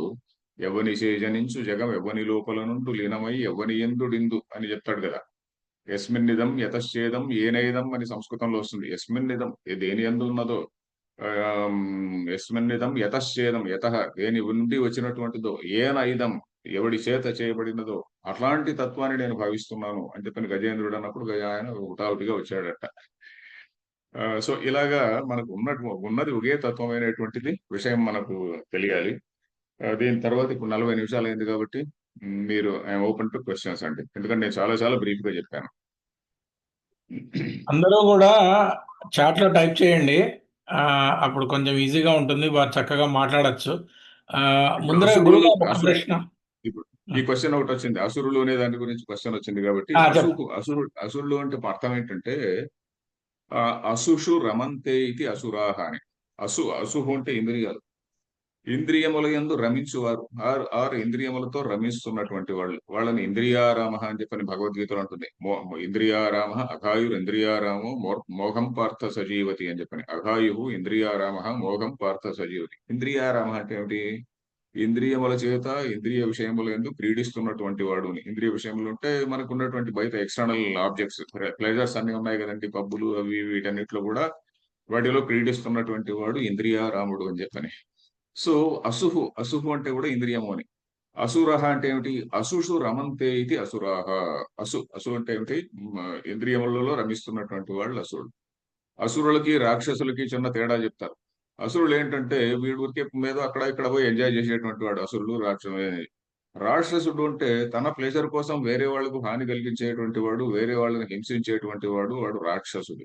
ఎవ్వని చేజనించు జగం ఎవ్వని లోపల నుండు లీనమై ఎవ్వని ఎందుడిందు అని చెప్తాడు కదా. యస్మిన్నిదం యతశ్చేదం ఏనైదం అని సంస్కృతంలో వస్తుంది. యస్మిన్నిదం దేని యందు ఉన్నదో యస్మిన్నిదం యతశ్చేదం యతః దేని ఉండి వచ్చినటువంటిదో ఏన ఇదం ఎవడి చేత చేయబడినదో అట్లాంటి తత్వాన్ని నేను భావిస్తున్నాను అని చెప్పిన గజేంద్రుడు అన్నప్పుడు ఆయన హుటాహుటిగా వచ్చాడట. సో ఇలాగా మనకు ఉన్నది ఒకే తత్వమైనటువంటిది విషయం మనకు తెలియాలి. దీని తర్వాత ఇప్పుడు 40 నిమిషాలు అయింది కాబట్టి మీరు ఐఎమ్ ఓపెన్ టు క్వశ్చన్స్ అండి. ఎందుకంటే నేను చాలా చాలా బ్రీఫ్ గా చెప్పాను. అందరూ కూడా చాట్లో టైప్ చేయండి. అప్పుడు కొంచెం ఈజీగా ఉంటుంది. వారు చక్కగా మాట్లాడొచ్చు. ఇప్పుడు ముందర అసురులు గురుగారు ఒక అసురు ప్రశ్న. ఇప్పుడు ఈ క్వశ్చన్ ఒకటి వచ్చింది. అసురులు అనే దాని గురించి క్వశ్చన్ వచ్చింది కాబట్టి చెప్పు. అసురులు అంటే అర్థం ఏంటంటే అసుషు రమంతే ఇది అసురాహ అని. అసుహు అంటే ఇంద్రియాలు. ఇంద్రియముల యందు రమించువారు ఇంద్రియములతో రమిస్తున్నటువంటి వాళ్ళు వాళ్ళని ఇంద్రియారామ అని చెప్పని భగవద్గీతలో ఉంటుంది. ఇంద్రియారామ అఘాయుర్ ఇంద్రియారామో మోహం పార్థ సజీవతి అని చెప్పని. అఘాయు ఇంద్రియారామ మోహం పార్థ సజీవతి. ఇంద్రియారామ అంటే ఏమిటి? ఇంద్రియముల చేత ఇంద్రియ విషయముల యందు క్రీడిస్తున్నటువంటి వాడు. ఇంద్రియ విషయములు ఉంటే మనకు ఉన్నటువంటి బయట ఎక్స్టర్నల్ ఆబ్జెక్ట్స్ ప్లెజర్స్ అన్ని ఉన్నాయి కదండి, పబ్బులు అవి వీటన్నిటిలో కూడా వాటిలో క్రీడిస్తున్నటువంటి వాడు ఇంద్రియారాముడు అని చెప్పని. సో అసుహు అంటే కూడా ఇంద్రియము అని. అసురహ అంటే ఏమిటి? అసుషు రమంతే ఇది అసురాహ. అసు అంటే ఏమిటి? ఇంద్రియములలో రమిస్తున్నటువంటి వాళ్ళు అసురుడు. అసురులకి రాక్షసులకి చిన్న తేడా చెప్తారు. అసురులు ఏంటంటే వీడి ఊరికే మీద అక్కడ ఇక్కడ పోయి ఎంజాయ్ చేసేటువంటి వాడు అసురులు రాక్షసుడు అంటే తన ప్లెజర్ కోసం వేరే వాళ్ళకు హాని కలిగించేటువంటి వాడు, వేరే వాళ్ళని హింసించేటువంటి వాడు వాడు రాక్షసుడు.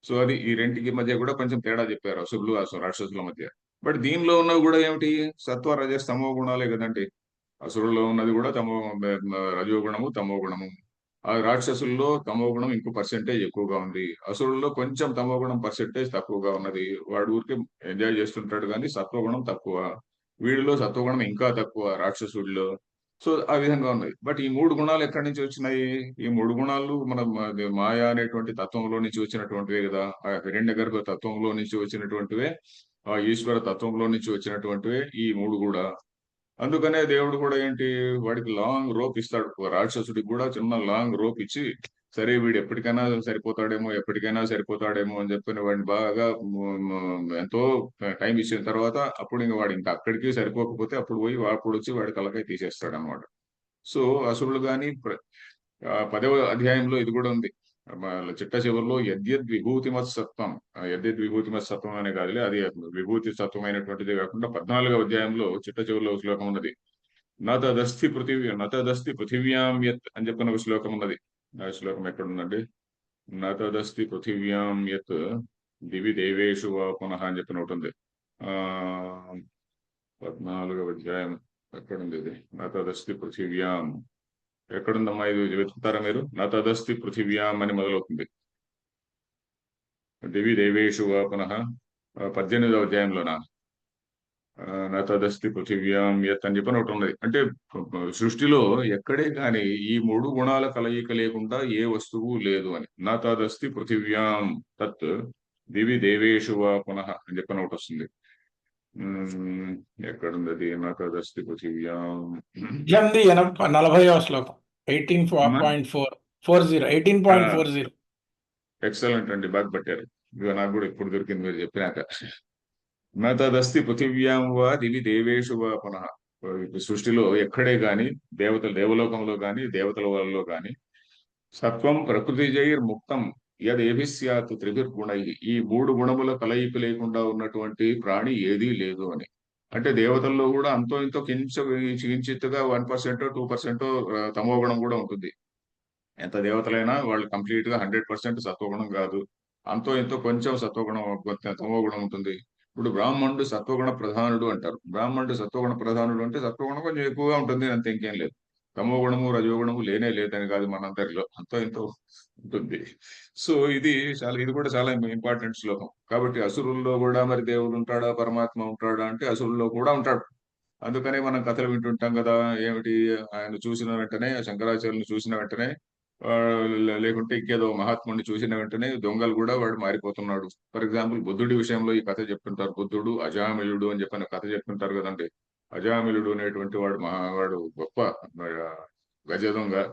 సో అది ఈ రెంటికి మధ్య కూడా కొంచెం తేడా చెప్పారు అసురులు రాక్షసుల మధ్య. బట్ దీనిలో ఉన్నవి కూడా ఏమిటి? సత్వ రజస్ తమో గుణాలే కదండి. అసురుల్లో ఉన్నది కూడా రజోగుణము తమో గుణము. ఆ రాక్షసుల్లో తమో గుణం ఇంకో పర్సెంటేజ్ ఎక్కువగా ఉంది. అసురుల్లో కొంచెం తమో గుణం పర్సెంటేజ్ తక్కువగా ఉన్నది. వాడు ఊరికే ఎంజాయ్ చేస్తుంటాడు కానీ సత్వగుణం తక్కువ. వీడిలో సత్వగుణం ఇంకా తక్కువ రాక్షసుడిలో. సో ఆ విధంగా ఉన్నది. బట్ ఈ 3 గుణాలు ఎక్కడి నుంచి వచ్చినాయి? ఈ 3 గుణాలు మన మాయ అనేటువంటి తత్వంలో నుంచి వచ్చినటువంటివే కదా. ఆ హిరణ్యగర్భ తత్వంలో నుంచి వచ్చినటువంటివే, ఆ ఈశ్వర తత్వంలో నుంచి వచ్చినటువంటివే ఈ 3 కూడా. అందుకనే దేవుడు కూడా ఏంటి వాడికి లాంగ్ రోప్ ఇస్తాడు. ఒక రాక్షసుడికి కూడా చిన్న లాంగ్ రోప్ ఇచ్చి సరే వీడు ఎప్పటికైనా సరిపోతాడేమో అని చెప్పిన వాడిని బాగా ఎంతో టైం ఇచ్చిన తర్వాత అప్పుడు ఇంక వాడు ఇంకా అక్కడికి సరిపోకపోతే అప్పుడు పోయి అప్పుడు వచ్చి వాడి తలకాయ తీసేస్తాడు అనమాట. సో అసురులు గాని 10వ అధ్యాయంలో ఇది కూడా ఉంది. చిట్ట చివరిలో యద్యద్ విభూతిమత్ సత్వం, యద్యద్ విభూతిమత్ సత్వం అనే కాదులే, అది విభూతి సత్వమైనటువంటిదే కాకుండా 14వ అధ్యాయంలో చిట్ట చివరిలో ఒక శ్లోకం ఉన్నది. నతదస్తి పృథివ్యాం యత్ అని చెప్పిన ఒక శ్లోకం ఉన్నది. ఆ శ్లోకం ఎక్కడ ఉందండి? నతదస్తి పృథివ్యాం యత్ దివి దేవేషు వా పునః అని చెప్పిన ఒకటి ఉంది. 14వ అధ్యాయం ఎక్కడుంది ఇది? నతదస్తి పృథివ్యాం ఎక్కడుందమ్మా ఇది? వెతుకుతారా మీరు? నా తదస్తి పృథివ్యాం అని మొదలవుతుంది. దివి దేవేషు వా పునః 18వ అధ్యాయంలోనా? నా తదస్తి పృథివ్యాం యత్ అని చెప్పని ఒకటి ఉన్నది. అంటే సృష్టిలో ఎక్కడే కానీ ఈ మూడు గుణాల కలయిక లేకుండా ఏ వస్తువు లేదు అని. నా తదస్తి పృథివ్యాం తత్ దివి దేవేషు వా పునః అని చెప్పని ఒకటి వస్తుంది. ఉమ్, ఎక్కడుంది అది? నా తదస్తి పృథివ్యాం. 40వ శ్లోకం, 18.40. ఎక్సలెంట్ అండి, బాగా పట్టారు. ఇక నాకు కూడా ఇప్పుడు దొరికింది మీరు చెప్పినాక. నా తదస్తి పృథివ్యాం వా దివి దేవేషు వా పునః. సృష్టిలో ఎక్కడే గాని దేవలోకంలో గాని దేవతల వాళ్ళలో గాని సత్వం ప్రకృతిజైర్ ముక్తం యదేభి స్యాత్ త్రిభిర్గుణై. ఈ మూడు గుణముల కలయిక లేకుండా ఉన్నటువంటి ప్రాణి ఏదీ లేదు అని. అంటే దేవతల్లో కూడా అంతో ఇంతో కించిత్తుగా 1% 2% తమో గుణం కూడా ఉంటుంది. ఎంత దేవతలైనా వాళ్ళు కంప్లీట్ గా 100% సత్వగుణం కాదు. అంతో ఎంతో కొంచెం సత్వగుణం, కొంచెం తమో గుణం ఉంటుంది. ఇప్పుడు బ్రాహ్మణుడు సత్వగుణ ప్రధానుడు అంటారు. బ్రాహ్మణుడు సత్వగుణ ప్రధానుడు అంటే సత్వగుణం కొంచెం ఎక్కువగా ఉంటుంది, అంత ఇంకేం లేదు. తమో గుణము రజోగుణము లేనే లేదని కాదు, మనందరిలో అంతో ఎంతో ఉంటుంది. సో ఇది కూడా చాలా ఇంపార్టెంట్ శ్లోకం. కాబట్టి అసురుల్లో కూడా మరి దేవుడు ఉంటాడా, పరమాత్మ ఉంటాడా అంటే అసురుల్లో కూడా ఉంటాడు. అందుకనే మనం కథలు వింటుంటాం కదా. ఏమిటి? ఆయన చూసిన వెంటనే, శంకరాచార్యులను చూసిన వెంటనే లేకుంటే ఇంకేదో మహాత్ముడిని చూసిన వెంటనే దొంగలు కూడా వాడు మారిపోతున్నాడు. ఫర్ ఎగ్జాంపుల్ బుద్ధుడి విషయంలో ఈ కథ చెప్తుంటారు. బుద్ధుడు అజామిలుడు అని చెప్పిన కథ చెప్తుంటారు కదండి. అజామిలుడు అనేటువంటి వాడు గొప్ప ఆ, గజ దొంగ.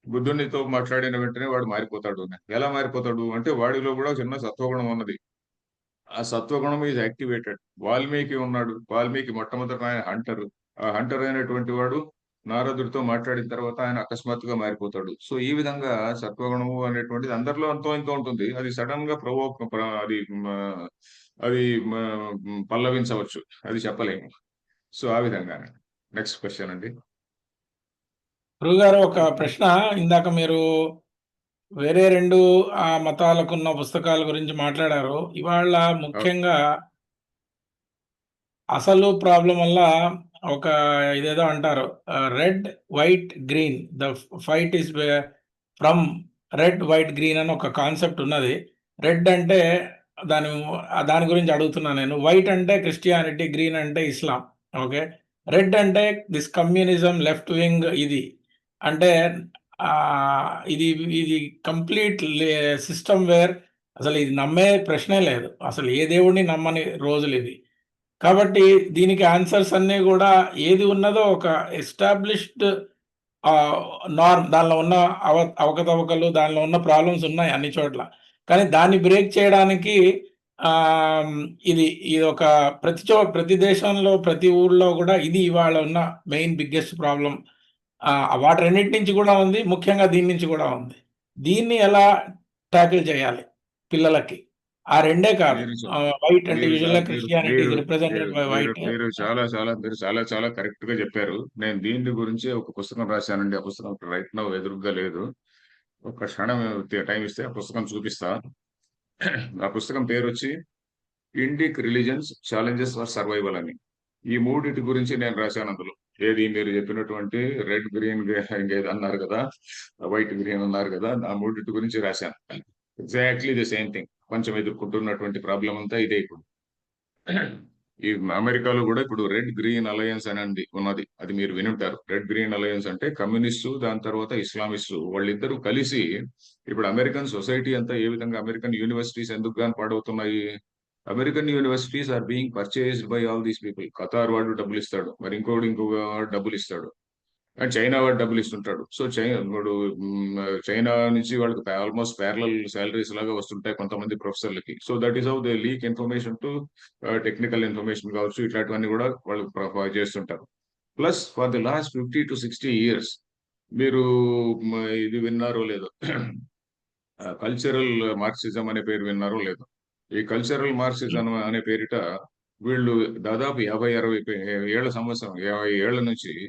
బుద్ధుడితో మాట్లాడిన వెంటనే వాడు మారిపోతాడు. ఎలా మారిపోతాడు అంటే వాడిలో కూడా చిన్న సత్వగుణం ఉన్నది. ఆ సత్వగుణం ఈజ్ యాక్టివేటెడ్. వాల్మీకి ఉన్నాడు. వాల్మీకి మొట్టమొదట ఆయన హంటర్. ఆ హంటర్ అయినటువంటి వాడు నారదుడితో మాట్లాడిన తర్వాత ఆయన అకస్మాత్తుగా మారిపోతాడు. సో ఈ విధంగా సత్వగుణము అనేటువంటిది అందరిలో ఎంతో ఎంతో ఉంటుంది. అది సడన్ గా అది పల్లవించవచ్చు, అది చెప్పలేము. సో ఆ విధంగా. నెక్స్ట్ క్వశ్చన్ అండి. గురుగారు, ఒక ప్రశ్న. ఇందాక మీరు వేరే రెండు మతాలకున్న పుస్తకాల గురించి మాట్లాడారు. ఇవాళ ముఖ్యంగా అసలు ప్రాబ్లం వల్ల ఒక ఇదేదో అంటారు, red white green, the fight is from red white green అని ఒక కాన్సెప్ట్ ఉన్నది. రెడ్ అంటే దాని దాని గురించి అడుగుతున్నా నేను. వైట్ అంటే క్రిస్టియానిటీ, గ్రీన్ అంటే ఇస్లాం. ఓకే. రెడ్ అంటే దిస్ కమ్యూనిజం, లెఫ్ట్ వింగ్. ఇది అంటే ఆ, ఇది ఇది కంప్లీట్ సిస్టమ్ వేర్ అసలు ఇది నమ్మే ప్రశ్నే లేదు. అసలు ఏ దేవుడిని నమ్మని రోజులు ఇవి. కాబట్టి దీనికి ఆన్సర్స్ అన్నీ కూడా ఏది ఉన్నదో ఒక ఎస్టాబ్లిష్డ్ నార్మ్, దానిలో ఉన్న అవకతవకలు, దానిలో ఉన్న ప్రాబ్లమ్స్ ఉన్నాయి అన్ని చోట్ల. కానీ దాన్ని బ్రేక్ చేయడానికి ఆమ్, ఇది ఒక ప్రతి దేశంలో ప్రతి ఊళ్ళో కూడా ఇది ఇవాళ ఉన్న మెయిన్ బిగ్గెస్ట్ ప్రాబ్లం. వాటన్నిటి నుంచి కూడా ఉంది, ముఖ్యంగా దీని నుంచి కూడా ఉంది. దీన్ని ఎలా ట్యాకిల్ చేయాలి పిల్లలకి? ఆ రెండే కాదు, మీరు వైట్ అంటే మీరు యూజువల్గా చా- మీరు క్రిస్టియానిటీ మీరు ఇస్ మీరు రిప్రజెంటెడ్ బై మీరు వైట్. మీరు చాలా కరెక్ట్ గా చెప్పారు. నేను దీని గురించి ఒక పుస్తకం రాశానండి. ఆ పుస్తకం రైట్ నౌ ఎదురుగ్గా లేదు. ఒక క్షణం టైం ఇస్తే ఆ పుస్తకం చూపిస్తా. ఆ పుస్తకం పేరు వచ్చి Indic religions challenges for survival అని. ఈ మూడిటి గురించి నేను రాశాను అందులో. ఏది మీరు చెప్పినటువంటి రెడ్ గ్రీన్ ఇంకేది అన్నారు కదా, వైట్ గ్రీన్ అన్నారు కదా, ఆ మూడిటి గురించి రాశాను. Exactly the same thing. కొంచెం ఎదుర్కొంటున్నటువంటి ప్రాబ్లం అంతా ఇదే ఇప్పుడు. ఈ అమెరికాలో కూడా ఇప్పుడు రెడ్ గ్రీన్ అలయన్స్ అని ఉన్నది. అది మీరు వినుంటారు. రెడ్ గ్రీన్ అలయన్స్ అంటే కమ్యూనిస్టు, దాని తర్వాత ఇస్లామిస్టు వాళ్ళిద్దరూ కలిసి ఇప్పుడు అమెరికన్ సొసైటీ అంతా ఏ విధంగా, అమెరికన్ యూనివర్సిటీస్ ఎందుకు గాని పాడవుతున్నాయి? American universities are being purchased by all these people. Qatar వాడు డబ్బులు ఇస్తాడు, మరి ఇంకొక వాడు డబ్బులు ఇస్తాడు, అండ్ చైనా వాడు డబ్బులు ఇస్తుంటాడు. సో చైనా నుంచి వాళ్ళకి ఆల్మోస్ట్ ప్యారలల్ శాలరీస్ లాగా వస్తుంటాయి కొంతమంది ప్రొఫెసర్లకి. So that is how they leak information to technical information కావచ్చు, ఇట్లాంటివన్నీ కూడా వాళ్ళు ప్రొవైడ్ చేస్తుంటారు. Plus for the last 50 to 60 years మీరు ఇది విన్నారో లేదో, కల్చరల్ మార్క్సిజం అనే పేరు విన్నారో లేదో. ఈ కల్చరల్ మార్క్సిజం అనే పేరిట వీళ్ళు దాదాపు 50 ఏళ్ల నుంచి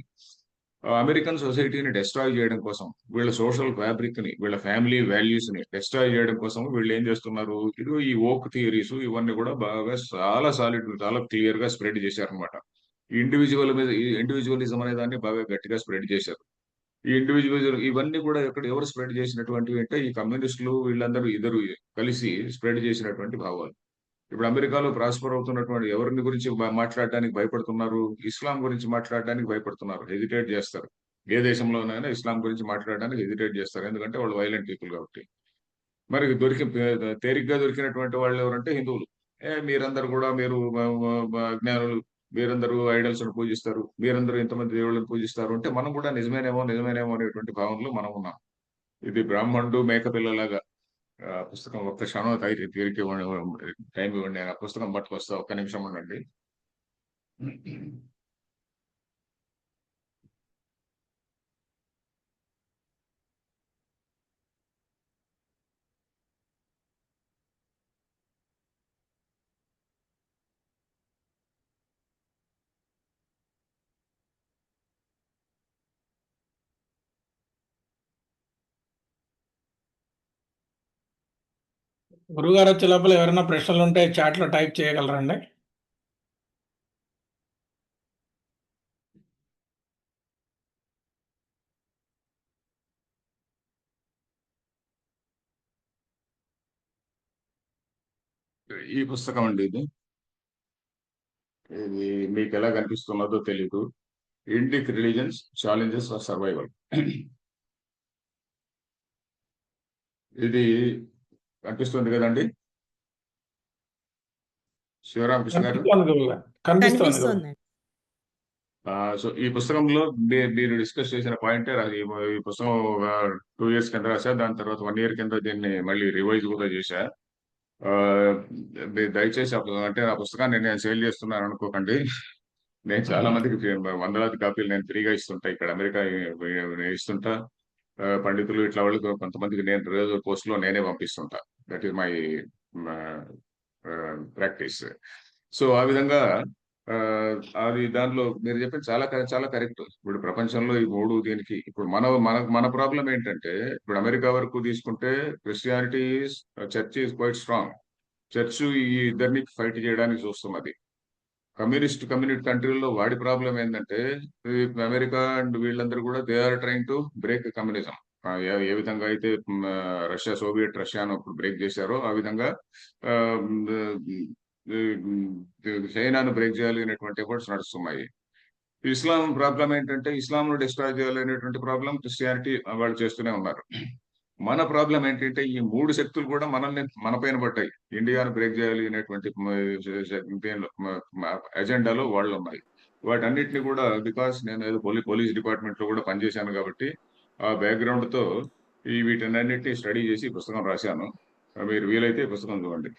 అమెరికన్ సొసైటీని డెస్ట్రాయ్ చేయడం కోసం, వీళ్ళ సోషల్ ఫ్యాబ్రిక్ ని, వీళ్ళ ఫ్యామిలీ వాల్యూస్ ని డెస్ట్రాయ్ చేయడం కోసం వీళ్ళు ఏం చేస్తున్నారు? ఈ ఓక్ థియరీస్ ఇవన్నీ కూడా బాగా చాలా చాలా క్లియర్ గా స్ప్రెడ్ చేశారనమాట. ఇండివిజువలిజం అనే దాన్ని బాగా గట్టిగా స్ప్రెడ్ చేశారు. ఈ ఇండివిజువల్ ఇవన్నీ కూడా ఎవరు స్ప్రెడ్ చేసినటువంటివి అంటే ఈ కమ్యూనిస్టులు వీళ్ళందరూ ఇద్దరు కలిసి స్ప్రెడ్ చేసినటువంటి భావాలు. ఇప్పుడు అమెరికాలో ప్రాస్పర్ అవుతున్నటువంటి ఎవరిని గురించి మాట్లాడడానికి భయపడుతున్నారు? ఇస్లాం గురించి మాట్లాడడానికి భయపడుతున్నారు, హెజిటేట్ చేస్తారు. ఏ దేశంలోనైనా ఇస్లాం గురించి మాట్లాడడానికి హెజిటేట్ చేస్తారు, ఎందుకంటే వాళ్ళు వైలెంట్ పీపుల్ కాబట్టి. మరి తేలిగ్గా దొరికినటువంటి వాళ్ళు ఎవరంటే హిందువులు. మీరందరూ కూడా మీరు అజ్ఞానులు, మీరందరూ ఐడల్స్ ను పూజిస్తారు, మీరందరూ ఇంతమంది దేవుళ్ళని పూజిస్తారు అంటే మనం కూడా నిజమేనేమో నిజమేనేమో అనేటువంటి భావనలో మనం ఉన్నాం. ఇది బ్రాహ్మణుడు మేకపిల్లలాగా. పుస్తకం ఒక్క క్షణం తీరిక టైం ఇవ్వండి, నేను ఆ పుస్తకం పట్టుకొస్తా, ఒక్క నిమిషం ఉండండి. గురుగారు వచ్చే లోపల ఎవరైనా ప్రశ్నలు ఉంటే చాట్లో టైప్ చేయగలరండి. ఈ పుస్తకం అండి ఇది. ఇది మీకు ఎలా కనిపిస్తున్నదో తెలీదు. Indic religions challenges for survival. ఇది కనిపిస్తుంది కదండి శివరామకృష్ణ గారు? కనిపిస్తోంది గురుగారు, కనిపిస్తోంది గురుగారు. కనిపిస్తోందండి. సో ఈ పుస్తకంలో మీరు డిస్కస్ చేసిన పాయింటే ఈ పుస్తకం 2 years కింద రాశా, దాని తర్వాత 1 year కింద దీన్ని మళ్ళీ రివైజ్ కూడా చేశా. మీరు దయచేసి అంటే ఆ పుస్తకాన్ని నేను సేల్ చేస్తున్నాను అనుకోకండి. నేను చాలా మందికి వందలాది కాపీలు నేను ఫ్రీగా ఇస్తుంటా, ఇక్కడ అమెరికా ఇస్తుంటా. పండితులు ఇట్లా వాళ్ళకి కొంతమందికి నేను రోజు పోస్ట్ లో నేనే పంపిస్తుంటా. That is my practice. So ఆ విధంగా అది దానిలో మీరు చెప్పింది చాలా చాలా కరెక్ట్. ఇప్పుడు ప్రపంచంలో ఈ మూడు దీనికి ఇప్పుడు మన ప్రాబ్లం ఏంటంటే, ఇప్పుడు అమెరికా వరకు తీసుకుంటే Christianity church is quiet strong. Church ఈ ఇద్దరిని ఫైట్ చేయడానికి చూస్తున్నది. కమ్యూనిటీ కంట్రీల్లో వాడి ప్రాబ్లం ఏంటంటే, అమెరికా అండ్ వీళ్ళందరూ కూడా they are trying to break communism. ఏ విధంగా అయితే సోవియట్ రష్యాను బ్రేక్ చేశారో ఆ విధంగా చైనాను బ్రేక్ చేయాలి అనేటువంటి ఎఫర్ట్స్ నడుస్తున్నాయి. ఇస్లాం ప్రాబ్లం ఏంటంటే, ఇస్లాంను డిస్ట్రాయ్ చేయాలి అనేటువంటి ప్రాబ్లం క్రిస్టియానిటీ వాళ్ళు చేస్తూనే ఉన్నారు. మన ప్రాబ్లం ఏంటంటే, ఈ మూడు శక్తులు కూడా మన పైన పడ్డాయి. ఇండియాను బ్రేక్ చేయాలి అనేటువంటి ఎజెండాలో వాళ్ళు ఉన్నాయి. వాటన్నిటిని కూడా బికాస్ నేను ఏదో పోలీస్ డిపార్ట్మెంట్ లో కూడా పనిచేశాను కాబట్టి ఆ బ్యాక్గ్రౌండ్ తో వీటన్నిటిని స్టడీ చేసి పుస్తకం రాశాను. మీరు వీలైతే పుస్తకం చూడండి.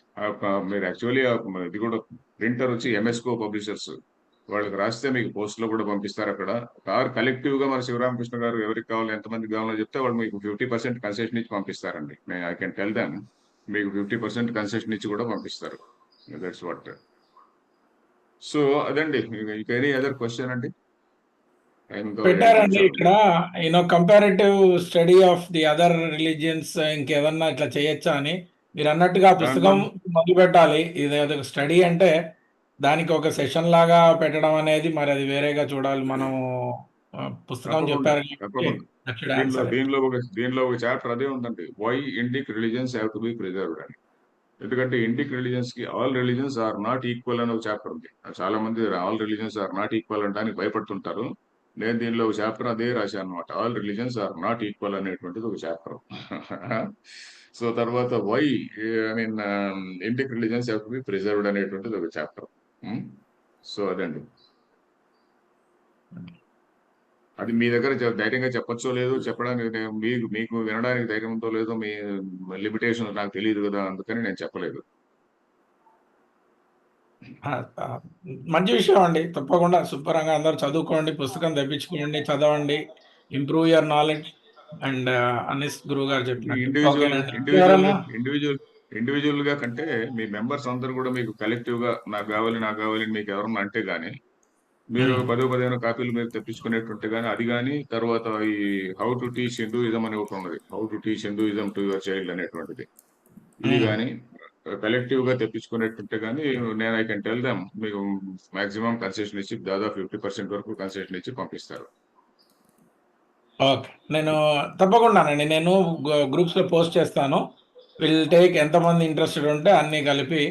మీరు యాక్చువల్లీ ఇది కూడా ప్రింటర్ వచ్చి ఎంఎస్కో పబ్లిషర్స్, వాళ్ళకి రాస్తే మీకు పోస్ట్ లో కూడా పంపిస్తారు. అక్కడ కలెక్టివ్ గా మన శివరామకృష్ణ గారు ఎవరికి కావాలి, ఎంతమంది కావాలో చెప్తే వాళ్ళు మీకు 50% కన్సెషన్ ఇచ్చి పంపిస్తారండి. ఐ కెన్ టెల్ దెమ్, మీకు 50% కన్సెషన్ ఇచ్చి కూడా పంపిస్తారు. That's what. సో అదండి. ఎనీ అదర్ క్వశ్చన్ అండి? పెట్టారండి ఇక్కడ comparative study of the other religions, ఇంకేదన్నా ఇట్లా చేయొచ్చా అని. మీరు అన్నట్టుగా పుస్తకం మొదలు పెట్టాలి. ఇది స్టడీ అంటే దానికి ఒక సెషన్ లాగా పెట్టడం అనేది మరి అది వేరేగా చూడాలి. మనం పుస్తకం చెప్పారు. దీనిలో ఒక చాప్టర్ అదే ఉందండి, why Indic religions have to be preserved అని. ఎందుకంటే ఇండిక్ రిలీజియన్స్ కి all religions are not equal అని ఒక చాప్టర్ ఉంది. చాలా మంది all religions are not equal అంటానికి భయపడుతుంటారు. నేను దీనిలో ఒక చాప్టర్ అదే రాశాను అనమాట, all religions are not equal అనేటువంటిది ఒక చాప్టర్. సో తర్వాత why Indic religions have to be preserved అనేటువంటిది ఒక చాప్టర్. సో అదండి. అది మీ దగ్గర ధైర్యంగా చెప్పచ్చో లేదో చెప్పడానికి, మీకు వినడానికి ధైర్యం ఉందో లేదో, మీ లిమిటేషన్ నాకు తెలియదు కదా, అందుకని నేను చెప్పలేదు. మంచి విషయం అండి. తప్పకుండా శుభ్రంగా అందరూ చదువుకోండి, పుస్తకం తెప్పించుకోండి, చదవండి, ఇంప్రూవ్ యువర్ నాలెడ్జ్. అండ్ అనిస్ గురువు గారు చెప్పినట్టు ఇండివిజువల్ గా కంటే మీ మెంబర్స్ అందరూ కూడా మీకు కలెక్టివ్ గా నాకు కావాలి మీకు ఎవరన్నా అంటే గానీ, మీరు 10 కాపీలు మీరు తెప్పించుకునేటుంటే గానీ, అది కానీ తర్వాత ఈ హౌ టు టీచ్ హిందూయిజం అని ఒకటి ఉన్నది, how to teach Hinduism to your child అనేటువంటిది. ఇది కానీ కలెక్టివ్ గా తెప్పించుకునేటుంటే గానీ, నేను ఐ కెన్ టెల్ దెమ్ మీకు మాక్సిమం కన్సెషన్ ఇచ్చి దాదాపు 50% వరకు కన్సెషన్ ఇచ్చి పంపిస్తారు. ఓకే. నేను తప్పకుండానండి. నేను గ్రూప్స్‌లో పోస్ట్ చేస్తాను. విల్ టేక్ ఎంతమంది ఇంట్రెస్టెడ్ ఉంటే అన్నీ కలిపి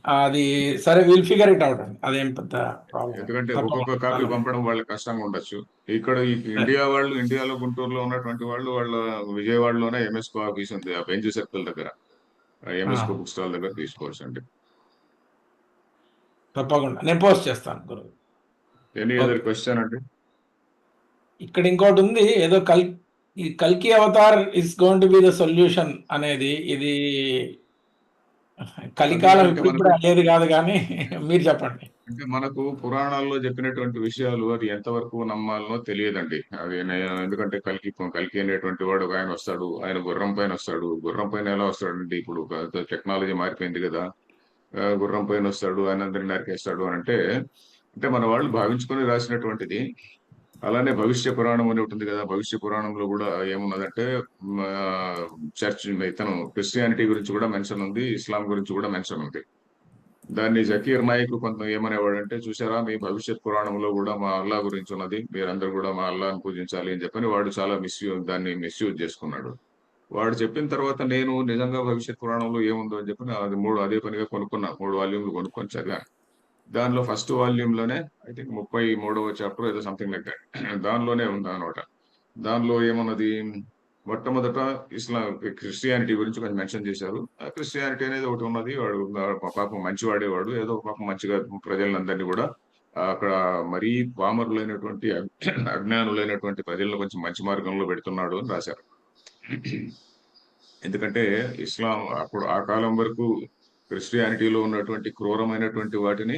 అది సరే విల్ ఫిగర్ ఇట్ ఔట్ అండి. అదేం పెద్ద ప్రాబ్లమ్ లేదు. ఎందుకంటే ఒక్కొక్క తప్పకుండా కాపీ అలానే. పంపడం వాళ్ళకి కష్టంగా ఉండొచ్చు. ఇక్కడ ఈ సరే. ఇండియా వాళ్ళు, ఇండియాలో గుంటూరులో ఉన్నటువంటి వాళ్ళు, వాళ్ళ విజయవాడలోనే ఎంఎస్కో ఆఫీస్ ఉంది. ఆ బెంజ్ సర్కిల్ దగ్గర. ఆ! ఎంఎస్కో బుక్ స్టాల్ దగ్గర తీసుకోవచ్చు అండి. తప్పకుండా. నేను పోస్ట్ చేస్తాను గురువు. Any okay. అదర్ క్వశ్చన్ అండి? ఇక్కడ ఇంకోటుంది ఏదో ఈ 'కల్కి Avatar is going to be the solution' అనేది ఇది అది కలికాలం అంటే మనకు ఇప్పుడిప్పుడే అయ్యేది గాదు గానీ మీరు చెప్పండి. అంటే మనకు పురాణాల్లో చెప్పినటువంటి విషయాలు అది ఎంతవరకు నమ్మాలనో తెలియదండి. అది ఎందుకంటే కల్కి అనేటువంటి వాడు ఒక ఆయన వస్తాడు. ఆయన గుర్రం పైన వస్తాడు. గుర్రం పైన ఎలా వస్తాడండి? ఇప్పుడు టెక్నాలజీ మారిపోయింది కదా! గుర్రం పైన వస్తాడు. ఆయన అందరిని నరికేస్తాడు అని అంటే, అంటే మన వాళ్ళు భావించుకొని రాసినటువంటిది. అలానే భవిష్య పురాణం అని ఉంటుంది కదా! భవిష్య పురాణంలో కూడా ఏమున్నదంటే చర్చ్ ఇతను క్రిస్టియానిటీ గురించి కూడా మెన్షన్ ఉంది. ఇస్లాం గురించి కూడా మెన్షన్ ఉంది. దాన్ని జకీర్ నాయక్ కొంత ఏమనేవాడంటే, చూసారా మీ భవిష్యత్ పురాణంలో కూడా మా అల్లా గురించి ఉన్నది. మీరందరూ కూడా మా అల్లాని పూజించాలి అని చెప్పని వాడు చాలా దాన్ని మిస్యూజ్ చేసుకున్నాడు. వాడు చెప్పిన తర్వాత నేను నిజంగా భవిష్యత్ పురాణంలో ఏముందో అని చెప్పి అది అదే పనిగా కొనుక్కున్నాను. 3 వాల్యూమ్లు కొనుక్కొని చదివాను. దానిలో ఫస్ట్ వాల్యూమ్ లోనే ఐ థింక్ 33వ చాప్టర్ ఏదో సంథింగ్ లైక్ దట్. దానిలోనే ఉందన్నమాట. దానిలో ఏమున్నది, మొట్టమొదట క్రిస్టియానిటీ గురించి కొంచెం మెన్షన్ చేశారు. ఆ క్రిస్టియానిటీ అనేది ఒకటి ఉన్నది. వాడు పాపం మంచివాడే, వాడు ఏదో పాపం మంచిగా ప్రజలందరినీ కూడా అక్కడ మరీ పామరులైనటువంటి అజ్ఞానులైనటువంటి ప్రజలను కొంచెం మంచి మార్గంలో పెడుతున్నాడు అని రాశారు. ఎందుకంటే ఇస్లాం అప్పుడు ఆ కాలం వరకు క్రిస్టియానిటీలో ఉన్నటువంటి క్రూరమైనటువంటి వాటిని